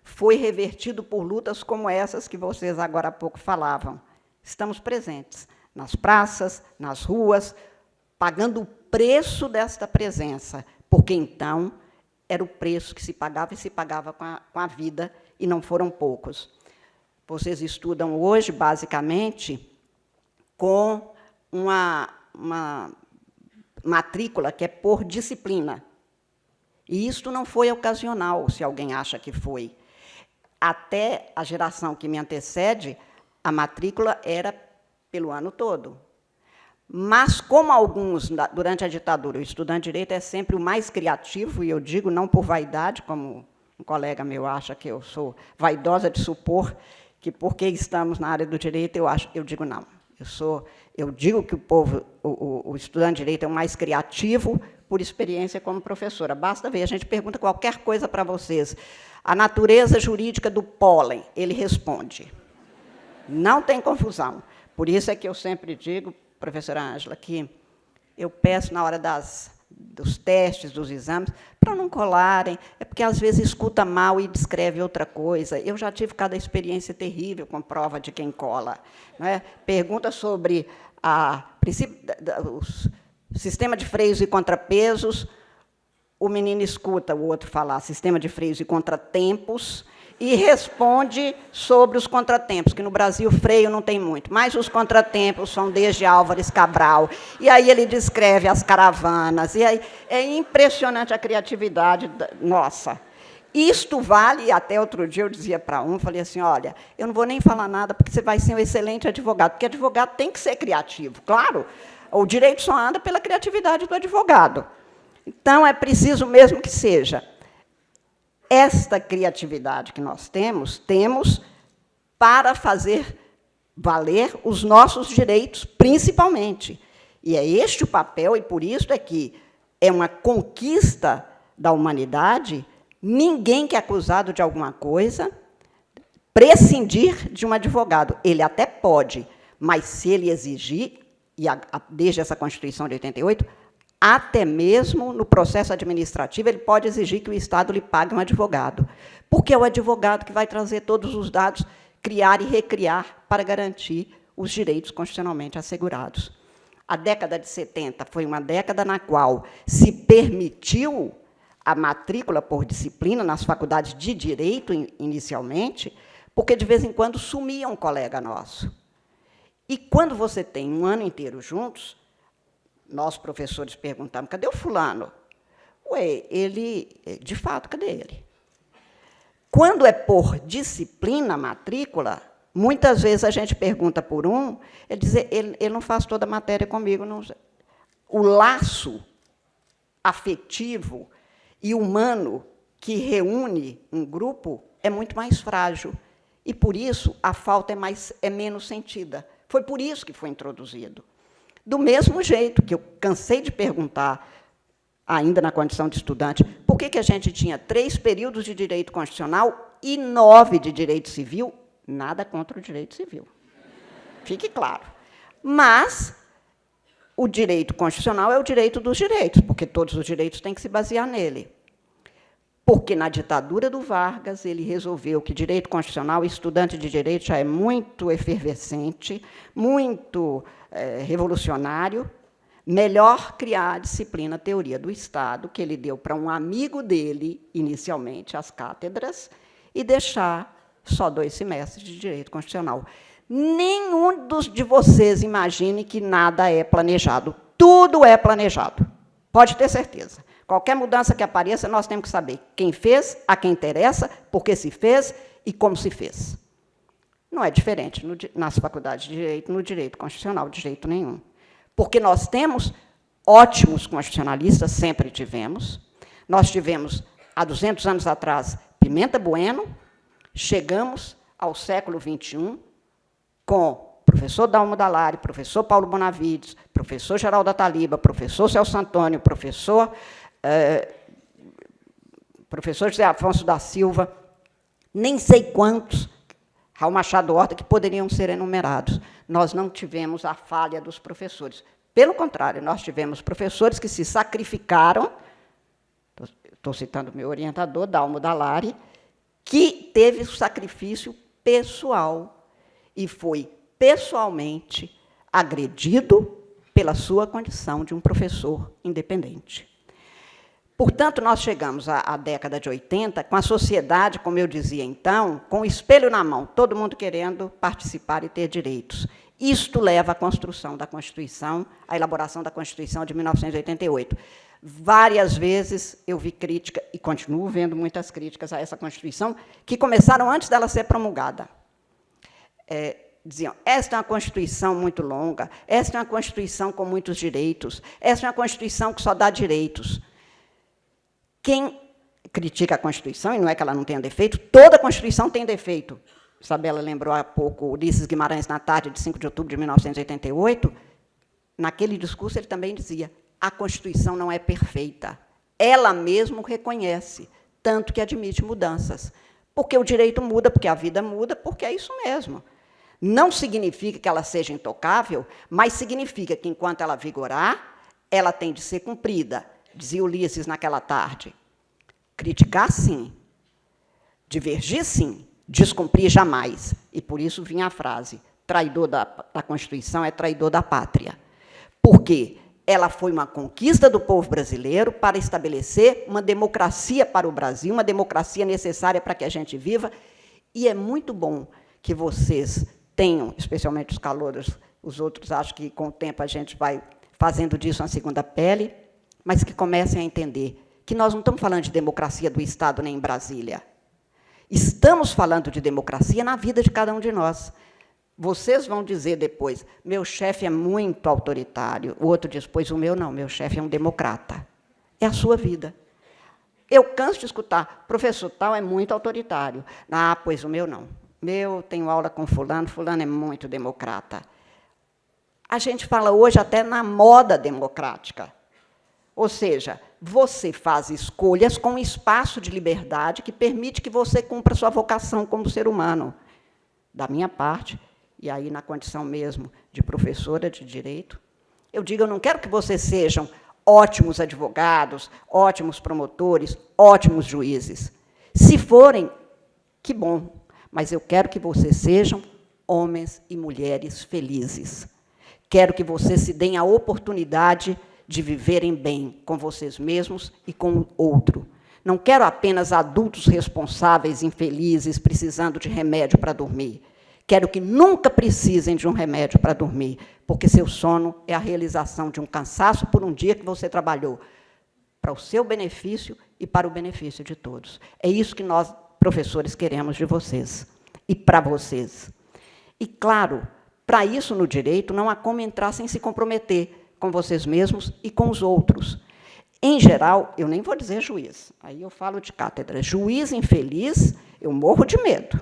foi revertido por lutas como essas que vocês agora há pouco falavam. Estamos presentes nas praças, nas ruas, pagando o preço desta presença, porque, então, era o preço que se pagava, e se pagava com a vida, e não foram poucos. Vocês estudam hoje, basicamente, com uma matrícula que é por disciplina. E isto não foi ocasional, se alguém acha que foi. Até a geração que me antecede, a matrícula era pelo ano todo. Mas, como alguns, durante a ditadura, o estudante de direito é sempre o mais criativo, e eu digo não por vaidade, como um colega meu acha que eu sou vaidosa de supor que, porque estamos na área do direito, eu digo não. Eu digo que o estudante de direito é o mais criativo por experiência como professora. Basta ver, a gente pergunta qualquer coisa para vocês. A natureza jurídica do pólen, ele responde. Não tem confusão. Por isso é que eu sempre digo, professora Ângela, que eu peço, na hora das dos testes, dos exames, para não colarem. É porque, às vezes, escuta mal e descreve outra coisa. Eu já tive cada experiência terrível com prova de quem cola. Não é? Pergunta sobre o sistema de freios e contrapesos, o menino escuta o outro falar sistema de freios e contratempos e responde sobre os contratempos, que no Brasil freio não tem muito, mas os contratempos são desde Álvares Cabral. E aí ele descreve as caravanas. E aí é impressionante a criatividade nossa. Isto vale, até outro dia eu dizia para falei assim, olha, eu não vou nem falar nada, porque você vai ser um excelente advogado, porque advogado tem que ser criativo, claro. O direito só anda pela criatividade do advogado. Então, é preciso mesmo que seja. Esta criatividade que nós temos para fazer valer os nossos direitos, principalmente. E é este o papel, e por isso é que é uma conquista da humanidade, ninguém que é acusado de alguma coisa prescindir de um advogado. Ele até pode, mas se ele exigir, e desde essa Constituição de 88, até mesmo no processo administrativo, ele pode exigir que o Estado lhe pague um advogado, porque é o advogado que vai trazer todos os dados, criar e recriar para garantir os direitos constitucionalmente assegurados. A década de 70 foi uma década na qual se permitiu a matrícula por disciplina nas faculdades de direito, inicialmente, porque, de vez em quando, sumia um colega nosso. E, quando você tem um ano inteiro juntos, nós, professores, perguntamos, cadê o fulano? Ué, ele, de fato, cadê ele? Quando é por disciplina, a matrícula, muitas vezes a gente pergunta por ele diz, ele não faz toda a matéria comigo. Não. O laço afetivo e humano que reúne um grupo é muito mais frágil. E, por isso, a falta é menos sentida. Foi por isso que foi introduzido. Do mesmo jeito que eu cansei de perguntar, ainda na condição de estudante, por que a gente tinha 3 períodos de direito constitucional e 9 de direito civil? Nada contra o direito civil. Fique claro. Mas o direito constitucional é o direito dos direitos, porque todos os direitos têm que se basear nele. Porque, na ditadura do Vargas, ele resolveu que direito constitucional, estudante de direito, já é muito efervescente, muito revolucionário, melhor criar a disciplina Teoria do Estado, que ele deu para um amigo dele, inicialmente, as cátedras, e deixar só 2 semestres de direito constitucional. Nenhum de vocês imagine que nada é planejado. Tudo é planejado. Pode ter certeza. Qualquer mudança que apareça, nós temos que saber quem fez, a quem interessa, por que se fez e como se fez. Não é diferente nas faculdades de direito, no direito constitucional, de jeito nenhum. Porque nós temos ótimos constitucionalistas, sempre tivemos. Nós tivemos, há 200 anos atrás, Pimenta Bueno, chegamos ao século XXI com o professor Dalmo Dallari, professor Paulo Bonavides, professor Geraldo Ataliba, professor Celso Antônio, professor José Afonso da Silva, nem sei quantos, Raul Machado Horta, que poderiam ser enumerados. Nós não tivemos a falha dos professores. Pelo contrário, nós tivemos professores que se sacrificaram, estou citando o meu orientador, Dalmo Dallari, que teve o sacrifício pessoal e foi pessoalmente agredido pela sua condição de um professor independente. Portanto, nós chegamos à década de 80, com a sociedade, como eu dizia então, com o espelho na mão, todo mundo querendo participar e ter direitos. Isto leva à construção da Constituição, à elaboração da Constituição de 1988. Várias vezes eu vi crítica, e continuo vendo muitas críticas a essa Constituição, que começaram antes dela ser promulgada. Diziam, esta é uma Constituição muito longa, esta é uma Constituição com muitos direitos, esta é uma Constituição que só dá direitos. Quem critica a Constituição, e não é que ela não tenha defeito, toda Constituição tem defeito. Isabela lembrou há pouco Ulisses Guimarães, na tarde de 5 de outubro de 1988, naquele discurso ele também dizia, a Constituição não é perfeita. Ela mesmo reconhece, tanto que admite mudanças. Porque o direito muda, porque a vida muda, porque é isso mesmo. Não significa que ela seja intocável, mas significa que, enquanto ela vigorar, ela tem de ser cumprida. dizia Ulisses naquela tarde. Criticar, sim. Divergir, sim. Descumprir, jamais. E, por isso, vinha a frase, traidor da Constituição é traidor da pátria. Por quê? Ela foi uma conquista do povo brasileiro para estabelecer uma democracia para o Brasil, uma democracia necessária para que a gente viva, e é muito bom que vocês tenham, especialmente os calouros, os outros, acho que, com o tempo, a gente vai fazendo disso uma segunda pele, mas que comecem a entender que nós não estamos falando de democracia do Estado nem em Brasília. Estamos falando de democracia na vida de cada um de nós. Vocês vão dizer depois, meu chefe é muito autoritário. O outro diz, pois o meu não, meu chefe é um democrata. É a sua vida. Eu canso de escutar, professor tal é muito autoritário. Ah, pois o meu não. Meu, tenho aula com fulano, fulano é muito democrata. A gente fala hoje até na moda democrática. Ou seja, você faz escolhas com um espaço de liberdade que permite que você cumpra sua vocação como ser humano. Da minha parte, e aí na condição mesmo de professora de direito, eu digo, eu não quero que vocês sejam ótimos advogados, ótimos promotores, ótimos juízes. Se forem, que bom, mas eu quero que vocês sejam homens e mulheres felizes. Quero que vocês se deem a oportunidade de viverem bem com vocês mesmos e com o outro. Não quero apenas adultos responsáveis, infelizes, precisando de remédio para dormir. Quero que nunca precisem de um remédio para dormir, porque seu sono é a realização de um cansaço por um dia que você trabalhou, para o seu benefício e para o benefício de todos. É isso que nós, professores, queremos de vocês e para vocês. E, claro, para isso, no direito, não há como entrar sem se comprometer com vocês mesmos e com os outros. Em geral, eu nem vou dizer juiz, aí eu falo de cátedra. Juiz infeliz, eu morro de medo.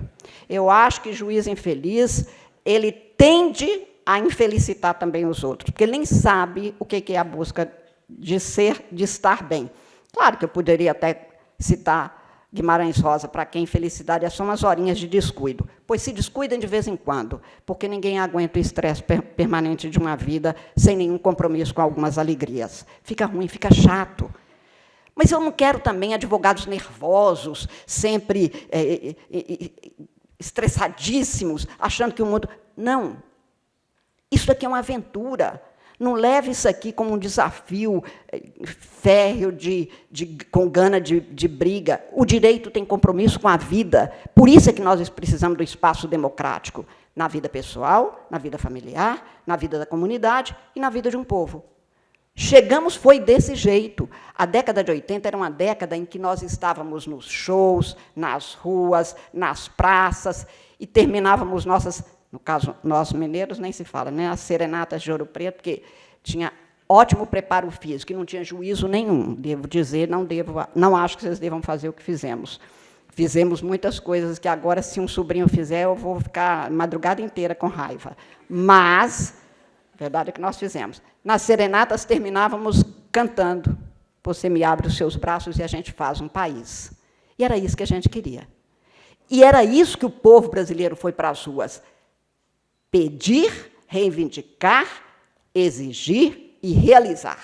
Eu acho que juiz infeliz, ele tende a infelicitar também os outros, porque ele nem sabe o que é a busca de ser, de estar bem. Claro que eu poderia até citar Guimarães Rosa, para quem felicidade é só umas horinhas de descuido. Pois se descuidem de vez em quando, porque ninguém aguenta o estresse permanente de uma vida sem nenhum compromisso com algumas alegrias. Fica ruim, fica chato. Mas eu não quero também advogados nervosos, sempre estressadíssimos, achando que o mundo... Não. Isso aqui é uma aventura. Não leve isso aqui como um desafio férreo, com gana de briga. O direito tem compromisso com a vida. Por isso é que nós precisamos do espaço democrático, na vida pessoal, na vida familiar, na vida da comunidade e na vida de um povo. Chegamos, foi desse jeito. A década de 80 era uma década em que nós estávamos nos shows, nas ruas, nas praças, e terminávamos nossas... No caso, nós mineiros nem se fala, né? As serenatas de Ouro Preto, porque tinha ótimo preparo físico, e não tinha juízo nenhum, devo dizer, não acho que vocês devam fazer o que fizemos. Fizemos muitas coisas que agora, se um sobrinho fizer, eu vou ficar a madrugada inteira com raiva. Mas, a verdade é que nós fizemos. Nas serenatas, terminávamos cantando. Você me abre os seus braços e a gente faz um país. E era isso que a gente queria. E era isso que o povo brasileiro foi para as ruas. Pedir, reivindicar, exigir e realizar.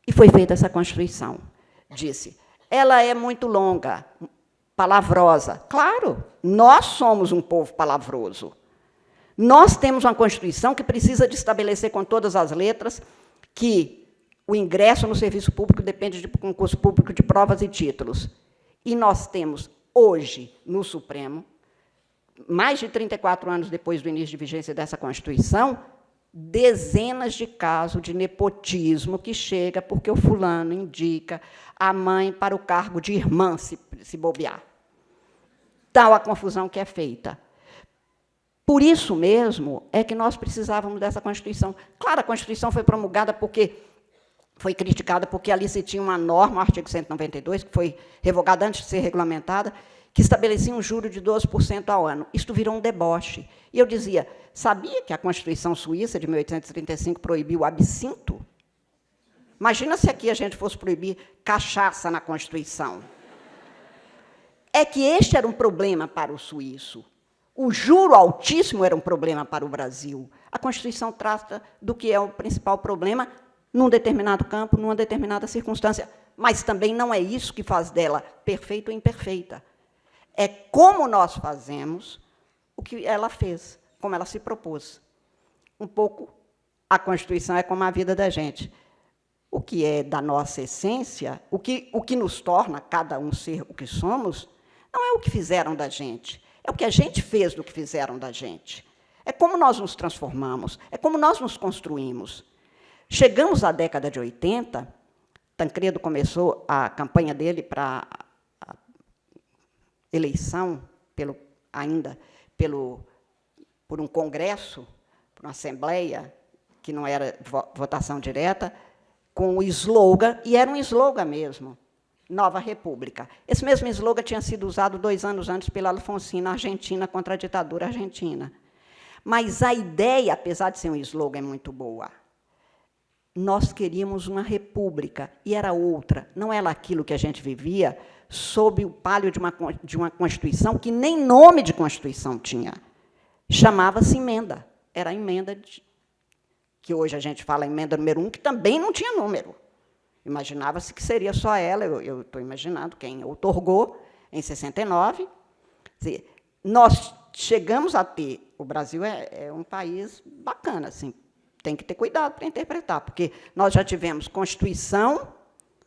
E foi feita essa Constituição. Disse, ela é muito longa, palavrosa. Claro, nós somos um povo palavroso. Nós temos uma Constituição que precisa de estabelecer com todas as letras que o ingresso no serviço público depende de concurso público de provas e títulos. E nós temos, hoje, no Supremo, mais de 34 anos depois do início de vigência dessa Constituição, dezenas de casos de nepotismo que chega porque o fulano indica a mãe para o cargo de irmã, se bobear. Tal a confusão que é feita. Por isso mesmo é que nós precisávamos dessa Constituição. Claro, a Constituição foi promulgada porque foi criticada porque ali se tinha uma norma, o artigo 192, que foi revogada antes de ser regulamentada, que estabelecia um juro de 12% ao ano. Isto virou um deboche. E eu dizia, sabia que a Constituição Suíça, de 1835, proibiu o absinto? Imagina se aqui a gente fosse proibir cachaça na Constituição. É que este era um problema para o suíço. O juro altíssimo era um problema para o Brasil. A Constituição trata do que é o principal problema num determinado campo, numa determinada circunstância. Mas também não é isso que faz dela perfeita ou imperfeita. É como nós fazemos o que ela fez, como ela se propôs. Um pouco, a Constituição é como a vida da gente. O que é da nossa essência, o que nos torna cada um ser o que somos, não é o que fizeram da gente, é o que a gente fez do que fizeram da gente. É como nós nos transformamos, é como nós nos construímos. Chegamos à década de 80, Tancredo começou a campanha dele para a eleição, por um congresso, por uma assembleia, que não era votação direta, com o slogan, e era um slogan mesmo, Nova República. Esse mesmo slogan tinha sido usado 2 anos antes pela Alfonsín, na Argentina, contra a ditadura argentina. Mas a ideia, apesar de ser um slogan, é muito boa. Nós queríamos uma república, e era outra. Não era aquilo que a gente vivia sob o palio de uma Constituição que nem nome de Constituição tinha. Chamava-se emenda. Era a emenda que hoje a gente fala emenda número 1, que também não tinha número. Imaginava-se que seria só ela, eu estou imaginando quem outorgou, em 69. Nós chegamos a ter, o Brasil é um país bacana, assim, tem que ter cuidado para interpretar, porque nós já tivemos Constituição,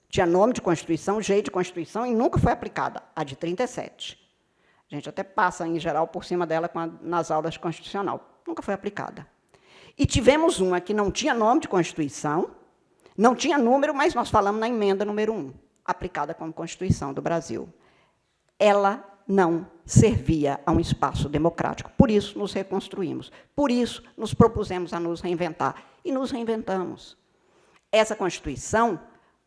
tinha nome de Constituição, jeito de Constituição, e nunca foi aplicada, a de 37. A gente até passa, em geral, por cima dela nas aulas de Constitucional. Nunca foi aplicada. E tivemos uma que não tinha nome de Constituição, não tinha número, mas nós falamos na emenda número 1, aplicada como Constituição do Brasil. Ela não servia a um espaço democrático. Por isso, nos reconstruímos. Por isso, nos propusemos a nos reinventar. E nos reinventamos. Essa Constituição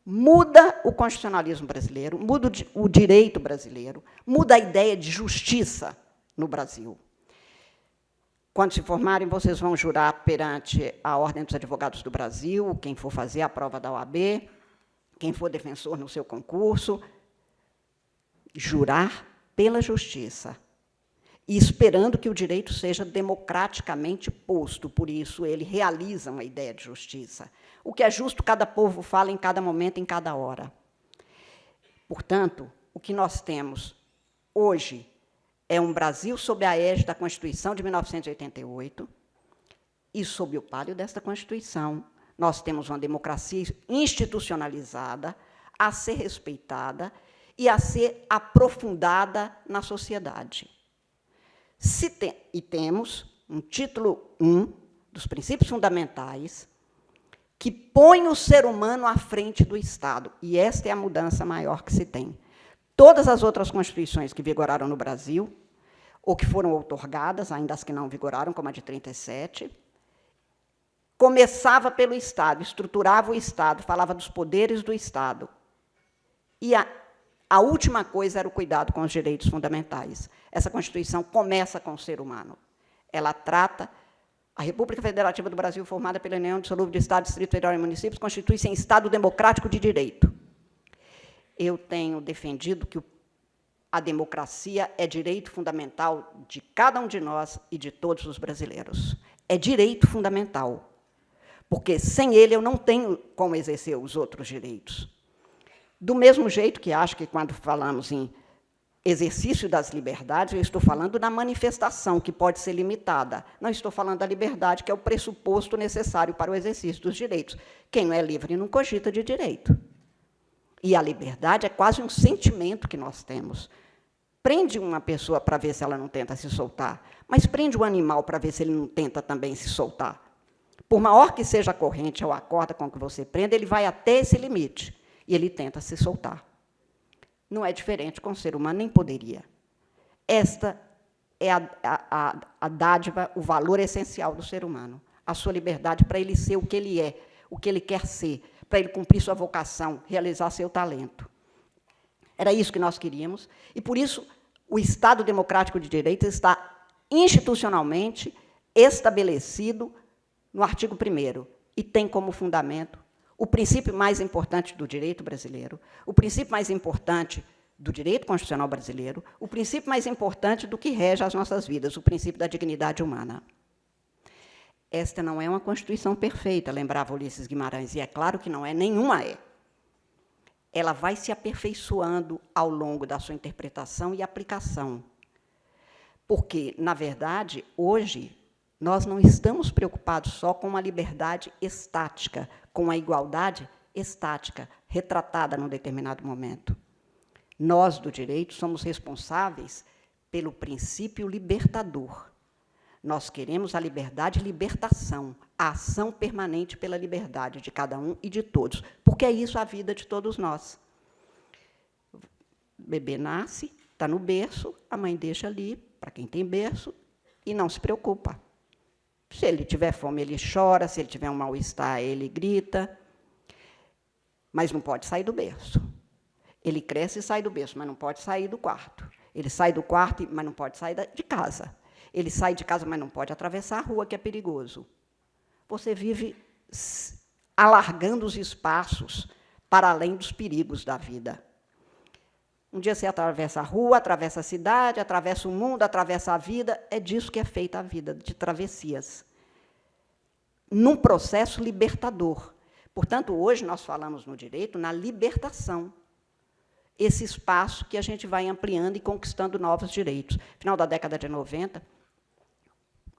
muda o constitucionalismo brasileiro, muda o direito brasileiro, muda a ideia de justiça no Brasil. Quando se formarem, vocês vão jurar perante a Ordem dos Advogados do Brasil, quem for fazer a prova da OAB, quem for defensor no seu concurso, jurar pela justiça, e esperando que o direito seja democraticamente posto. Por isso, ele realiza uma ideia de justiça. O que é justo, cada povo fala em cada momento, em cada hora. Portanto, o que nós temos hoje é um Brasil sob a égide da Constituição de 1988, e, sob o palio desta Constituição, nós temos uma democracia institucionalizada, a ser respeitada e a ser aprofundada na sociedade. E temos um título 1 dos princípios fundamentais que põe o ser humano à frente do Estado, e esta é a mudança maior que se tem. Todas as outras constituições que vigoraram no Brasil, ou que foram outorgadas, ainda as que não vigoraram, como a de 37, começava pelo Estado, estruturava o Estado, falava dos poderes do Estado. E a última coisa era o cuidado com os direitos fundamentais. Essa Constituição começa com o ser humano. Ela trata a República Federativa do Brasil, formada pela União Indissolúvel de Estado, Distrito Federal e Municípios, constitui-se em Estado democrático de direito. Eu tenho defendido que a democracia é direito fundamental de cada um de nós e de todos os brasileiros. É direito fundamental, porque sem ele eu não tenho como exercer os outros direitos. Do mesmo jeito que acho que, quando falamos em exercício das liberdades, eu estou falando da manifestação, que pode ser limitada. Não estou falando da liberdade, que é o pressuposto necessário para o exercício dos direitos. Quem não é livre não cogita de direito. E a liberdade é quase um sentimento que nós temos. Prende uma pessoa para ver se ela não tenta se soltar, mas prende o animal para ver se ele não tenta também se soltar. Por maior que seja a corrente ou a corda com que você prende, ele vai até esse limite, e ele tenta se soltar. Não é diferente com o ser humano, nem poderia. Esta é a dádiva, o valor essencial do ser humano, a sua liberdade para ele ser o que ele é, o que ele quer ser, para ele cumprir sua vocação, realizar seu talento. Era isso que nós queríamos, e, por isso, o Estado Democrático de Direito está institucionalmente estabelecido no artigo 1º, e tem como fundamento o princípio mais importante do direito brasileiro, o princípio mais importante do direito constitucional brasileiro, o princípio mais importante do que rege as nossas vidas, o princípio da dignidade humana. esta não é uma Constituição perfeita, lembrava Ulisses Guimarães, e é claro que não é, nenhuma é. Ela vai se aperfeiçoando ao longo da sua interpretação e aplicação. Porque, na verdade, hoje, nós não estamos preocupados só com a liberdade estática, com a igualdade estática, retratada num determinado momento. Nós, do direito, somos responsáveis pelo princípio libertador. Nós queremos a liberdade e libertação, a ação permanente pela liberdade de cada um e de todos, porque é isso a vida de todos nós. O bebê nasce, está no berço, a mãe deixa ali, para quem tem berço, e não se preocupa. Se ele tiver fome, ele chora, se ele tiver um mal-estar, ele grita, mas não pode sair do berço. Ele cresce e sai do berço, mas não pode sair do quarto. Ele sai do quarto, mas não pode sair de casa. Ele sai de casa, mas não pode atravessar a rua, que é perigoso. Você vive alargando os espaços para além dos perigos da vida. Um dia você atravessa a rua, atravessa a cidade, atravessa o mundo, atravessa a vida. É disso que é feita a vida, de travessias. Num processo libertador. Portanto, hoje nós falamos no direito na libertação. Esse espaço que a gente vai ampliando e conquistando novos direitos. No final da década de 90,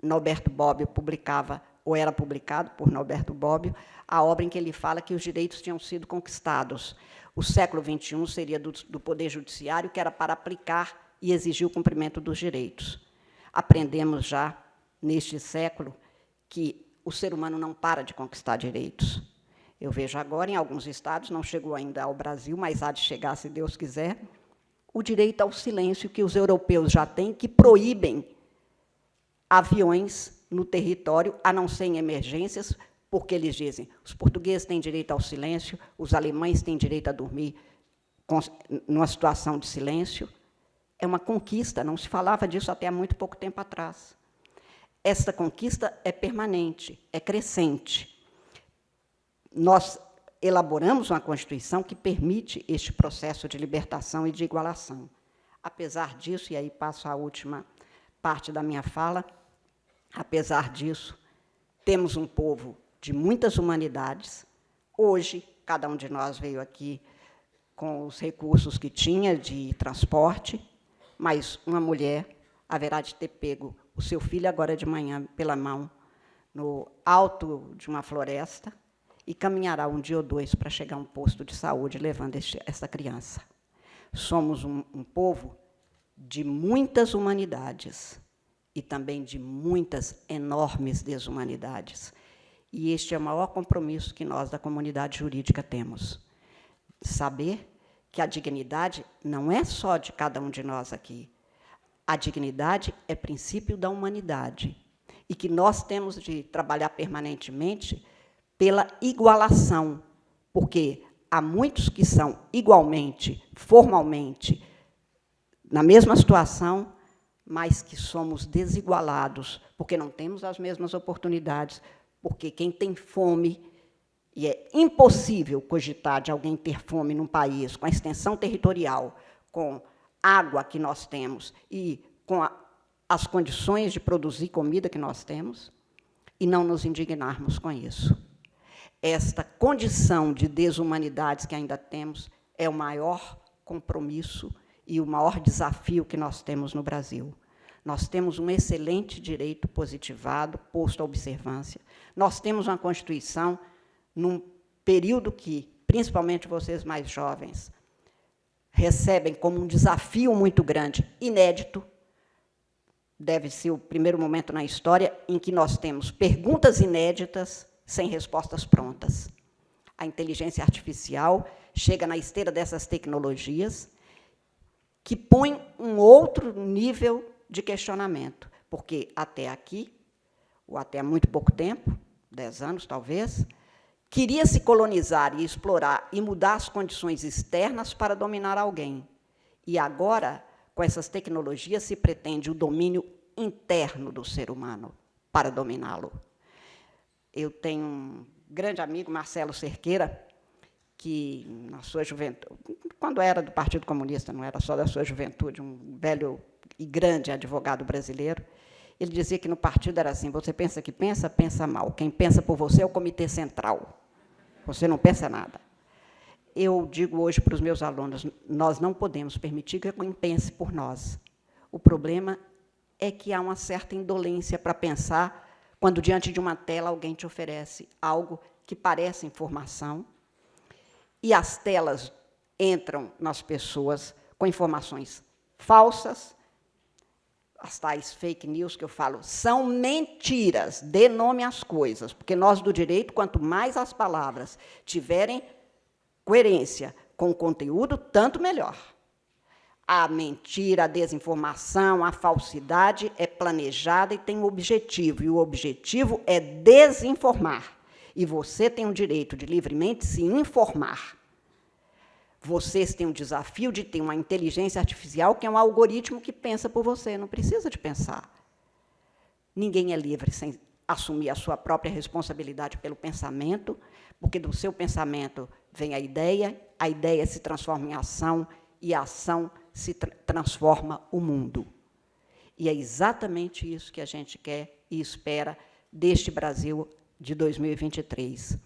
Norberto Bobbio publicava, ou era publicado por Norberto Bobbio, a obra em que ele fala que os direitos tinham sido conquistados. O século XXI seria do Poder Judiciário, que era para aplicar e exigir o cumprimento dos direitos. Aprendemos já, neste século, que o ser humano não para de conquistar direitos. Eu vejo agora, em alguns estados, não chegou ainda ao Brasil, mas há de chegar, se Deus quiser, o direito ao silêncio que os europeus já têm, que proíbem aviões no território, a não ser em emergências, porque eles dizem, os portugueses têm direito ao silêncio, os alemães têm direito a dormir numa situação de silêncio. É uma conquista, não se falava disso até há muito pouco tempo atrás. Essa conquista é permanente, é crescente. Nós elaboramos uma Constituição que permite este processo de libertação e de igualação. Apesar disso, e aí passo a última parte da minha fala, apesar disso, temos um povo de muitas humanidades. Hoje, cada um de nós veio aqui com os recursos que tinha de transporte, mas uma mulher haverá de ter pego o seu filho agora de manhã pela mão no alto de uma floresta e caminhará um dia ou dois para chegar a um posto de saúde levando essa criança. Somos um povo de muitas humanidades e também de muitas enormes desumanidades. E este é o maior compromisso que nós, da comunidade jurídica, temos. Saber que a dignidade não é só de cada um de nós aqui. A dignidade é princípio da humanidade e que nós temos de trabalhar permanentemente pela igualação, porque há muitos que são igualmente, formalmente, na mesma situação, mas que somos desigualados, porque não temos as mesmas oportunidades, porque quem tem fome, e é impossível cogitar de alguém ter fome num país com a extensão territorial, com água que nós temos e com as condições de produzir comida que nós temos, e não nos indignarmos com isso. Esta condição de desumanidades que ainda temos é o maior compromisso e o maior desafio que nós temos no Brasil. Nós temos um excelente direito positivado, posto à observância. Nós temos uma Constituição num período que, principalmente vocês mais jovens, recebem como um desafio muito grande, inédito. Deve ser o primeiro momento na história em que nós temos perguntas inéditas sem respostas prontas. A inteligência artificial chega na esteira dessas tecnologias que põe um outro nível de questionamento, porque até aqui, ou até há muito pouco tempo, 10 anos talvez, queria se colonizar e explorar e mudar as condições externas para dominar alguém. E agora, com essas tecnologias, se pretende o domínio interno do ser humano para dominá-lo. Eu tenho um grande amigo, Marcelo Cerqueira, que, na sua juventude, quando era do Partido Comunista, não era só da sua juventude, um velho e grande advogado brasileiro, Ele dizia que no partido era assim, você pensa que pensa, pensa mal. Quem pensa por você é o Comitê Central. Você não pensa nada. Eu digo hoje para os meus alunos, nós não podemos permitir que alguém pense por nós. O problema é que há uma certa indolência para pensar quando, diante de uma tela, alguém te oferece algo que parece informação, e as telas entram nas pessoas com informações falsas, as tais fake news que eu falo, são mentiras, dê nome às coisas, porque nós do direito, quanto mais as palavras tiverem coerência com o conteúdo, tanto melhor. A mentira, a desinformação, a falsidade é planejada e tem um objetivo, e o objetivo é desinformar. E você tem o direito de livremente se informar. Vocês têm o desafio de ter uma inteligência artificial que é um algoritmo que pensa por você, não precisa de pensar. Ninguém é livre sem assumir a sua própria responsabilidade pelo pensamento, porque do seu pensamento vem a ideia se transforma em ação, e a ação se transforma o mundo. E é exatamente isso que a gente quer e espera deste Brasil de 2023.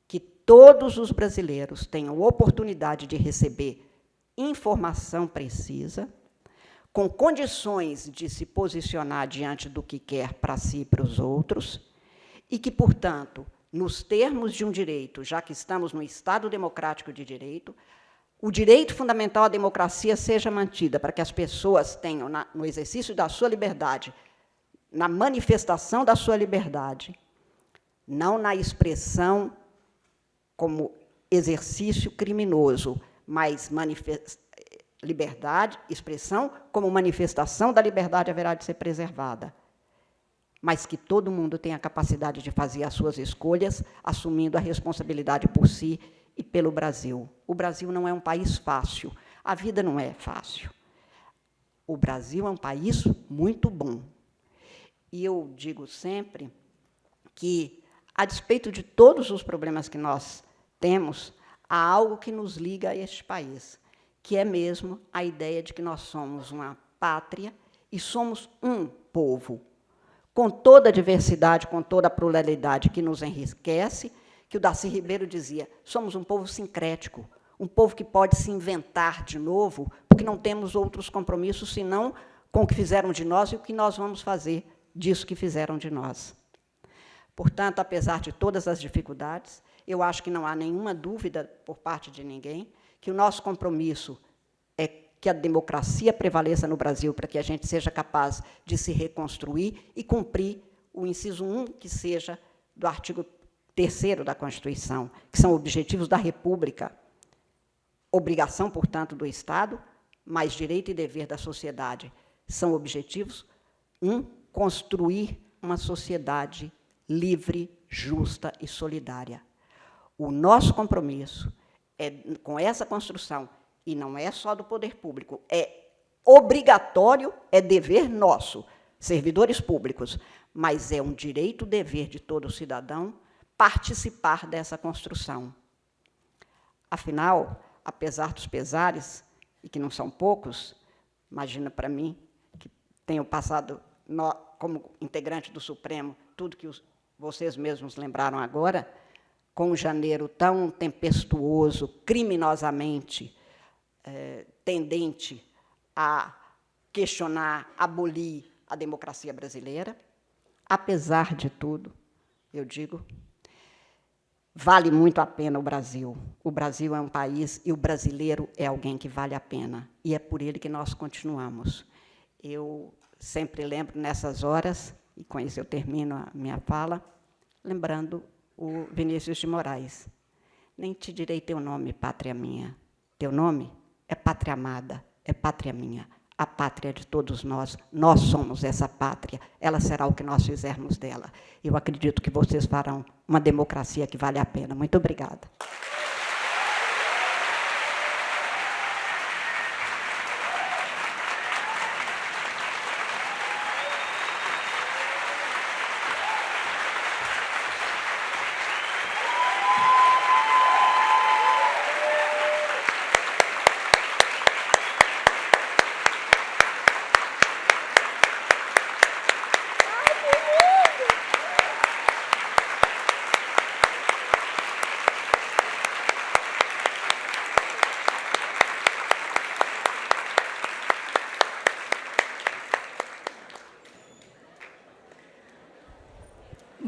Que todos os brasileiros tenham oportunidade de receber informação precisa, com condições de se posicionar diante do que quer para si e para os outros, e que, portanto, nos termos de um direito, já que estamos no Estado democrático de direito, o direito fundamental à democracia seja mantida, para que as pessoas tenham, no exercício da sua liberdade, na manifestação da sua liberdade, não na expressão como exercício criminoso, mas liberdade, expressão como manifestação da liberdade haverá de ser preservada. Mas que todo mundo tenha a capacidade de fazer as suas escolhas, assumindo a responsabilidade por si e pelo Brasil. O Brasil não é um país fácil. A vida não é fácil. O Brasil é um país muito bom. E eu digo sempre que, a despeito de todos os problemas que nós temos, há algo que nos liga a este país, que é mesmo a ideia de que nós somos uma pátria e somos um povo, com toda a diversidade, com toda a pluralidade que nos enriquece, que o Darcy Ribeiro dizia, somos um povo sincrético, um povo que pode se inventar de novo, porque não temos outros compromissos, senão com o que fizeram de nós e o que nós vamos fazer disso que fizeram de nós. Portanto, apesar de todas as dificuldades, eu acho que não há nenhuma dúvida por parte de ninguém que o nosso compromisso é que a democracia prevaleça no Brasil, para que a gente seja capaz de se reconstruir e cumprir o inciso 1, que seja do artigo 3º da Constituição, que são objetivos da República. Obrigação, portanto, do Estado, mas direito e dever da sociedade. São objetivos, 1, construir uma sociedade livre, justa e solidária. O nosso compromisso é com essa construção, e não é só do poder público, é obrigatório, é dever nosso, servidores públicos, mas é um direito e dever de todo cidadão participar dessa construção. Afinal, apesar dos pesares, e que não são poucos, imagina para mim, que tenho passado, como integrante do Supremo, tudo que vocês mesmos lembraram agora, com um janeiro tão tempestuoso, criminosamente tendente a questionar, abolir a democracia brasileira. Apesar de tudo, eu digo, vale muito a pena o Brasil. O Brasil é um país e o brasileiro é alguém que vale a pena. E é por ele que nós continuamos. Eu sempre lembro, nessas horas, e com isso eu termino a minha fala, lembrando o Vinícius de Moraes. Nem te direi teu nome, pátria minha. Teu nome é pátria amada, é pátria minha. A pátria de todos nós. Nós somos essa pátria. Ela será o que nós fizermos dela. Eu acredito que vocês farão uma democracia que vale a pena. Muito obrigada.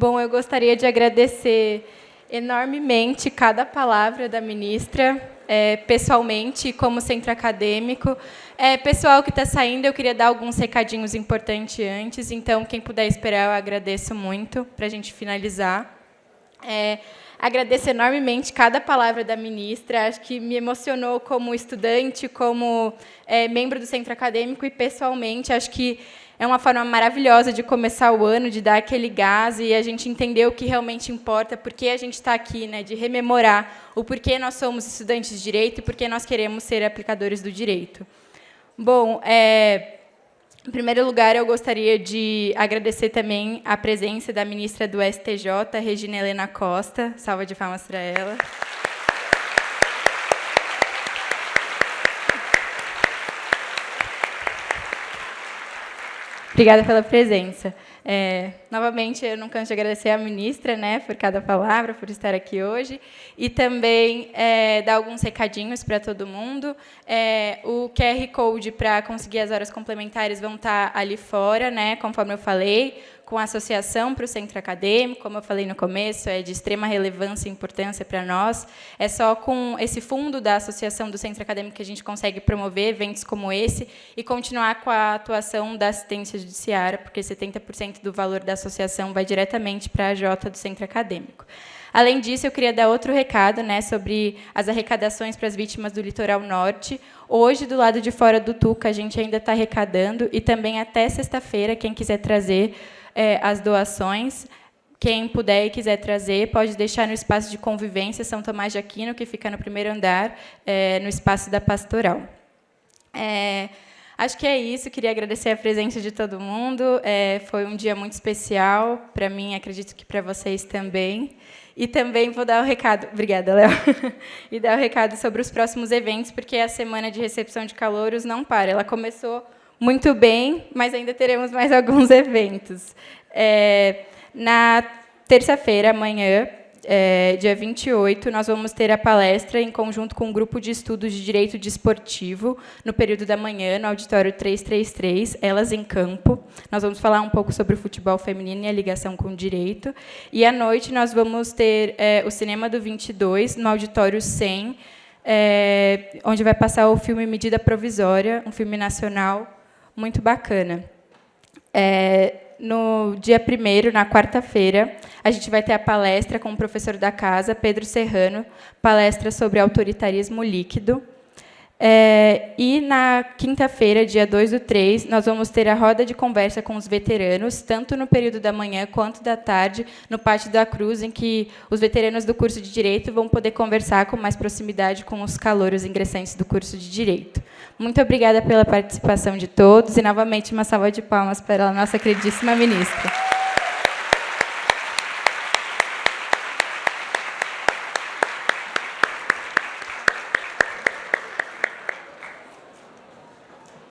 Bom, eu gostaria de agradecer enormemente cada palavra da ministra, pessoalmente, como centro acadêmico. Pessoal que está saindo, eu queria dar alguns recadinhos importantes antes, então, quem puder esperar, eu agradeço muito, para a gente finalizar. Agradeço enormemente cada palavra da ministra, acho que me emocionou como estudante, como membro do centro acadêmico e, pessoalmente, acho que é uma forma maravilhosa de começar o ano, de dar aquele gás e a gente entender o que realmente importa, por que a gente está aqui, né, de rememorar o porquê nós somos estudantes de direito e por que nós queremos ser aplicadores do direito. Bom, em primeiro lugar, eu gostaria de agradecer também a presença da ministra do STJ, Regina Helena Costa. Salva de palmas para ela. Obrigada pela presença. Novamente, eu não canso de agradecer à ministra, né, por cada palavra, por estar aqui hoje, e também dar alguns recadinhos para todo mundo. O QR Code para conseguir as horas complementares vão estar ali fora, né, conforme eu falei, com a associação para o centro acadêmico, como eu falei no começo, é de extrema relevância e importância para nós. É só com esse fundo da associação do centro acadêmico que a gente consegue promover eventos como esse e continuar com a atuação da assistência judiciária, porque 70% do valor da associação vai diretamente para a AJ do centro acadêmico. Além disso, eu queria dar outro recado, né, sobre as arrecadações para as vítimas do litoral norte. Hoje, do lado de fora do Tuca, a gente ainda está arrecadando, e também até sexta-feira, quem quiser trazer as doações, quem puder e quiser trazer, pode deixar no espaço de convivência São Tomás de Aquino, que fica no primeiro andar, no espaço da Pastoral. Acho que é isso, queria agradecer a presença de todo mundo, foi um dia muito especial, para mim, acredito que para vocês também. E também vou dar o recado, obrigada, Léo, e dar o recado sobre os próximos eventos, porque a semana de recepção de calouros não para, ela começou muito bem, mas ainda teremos mais alguns eventos. Na terça-feira, amanhã, dia 28, nós vamos ter a palestra em conjunto com um grupo de estudos de direito desportivo, no período da manhã, no auditório 333, Elas em Campo. Nós vamos falar um pouco sobre o futebol feminino e a ligação com o direito. E, à noite, nós vamos ter o Cinema do 22, no auditório 100, onde vai passar o filme Medida Provisória, um filme nacional muito bacana. No dia 1º, na quarta-feira, a gente vai ter a palestra com o professor da casa, Pedro Serrano, palestra sobre autoritarismo líquido. E, na quinta-feira, dia 2/3, nós vamos ter a roda de conversa com os veteranos, tanto no período da manhã quanto da tarde, no Pátio da Cruz, em que os veteranos do curso de Direito vão poder conversar com mais proximidade com os calouros ingressantes do curso de Direito. Muito obrigada pela participação de todos e, novamente, uma salva de palmas para a nossa queridíssima ministra.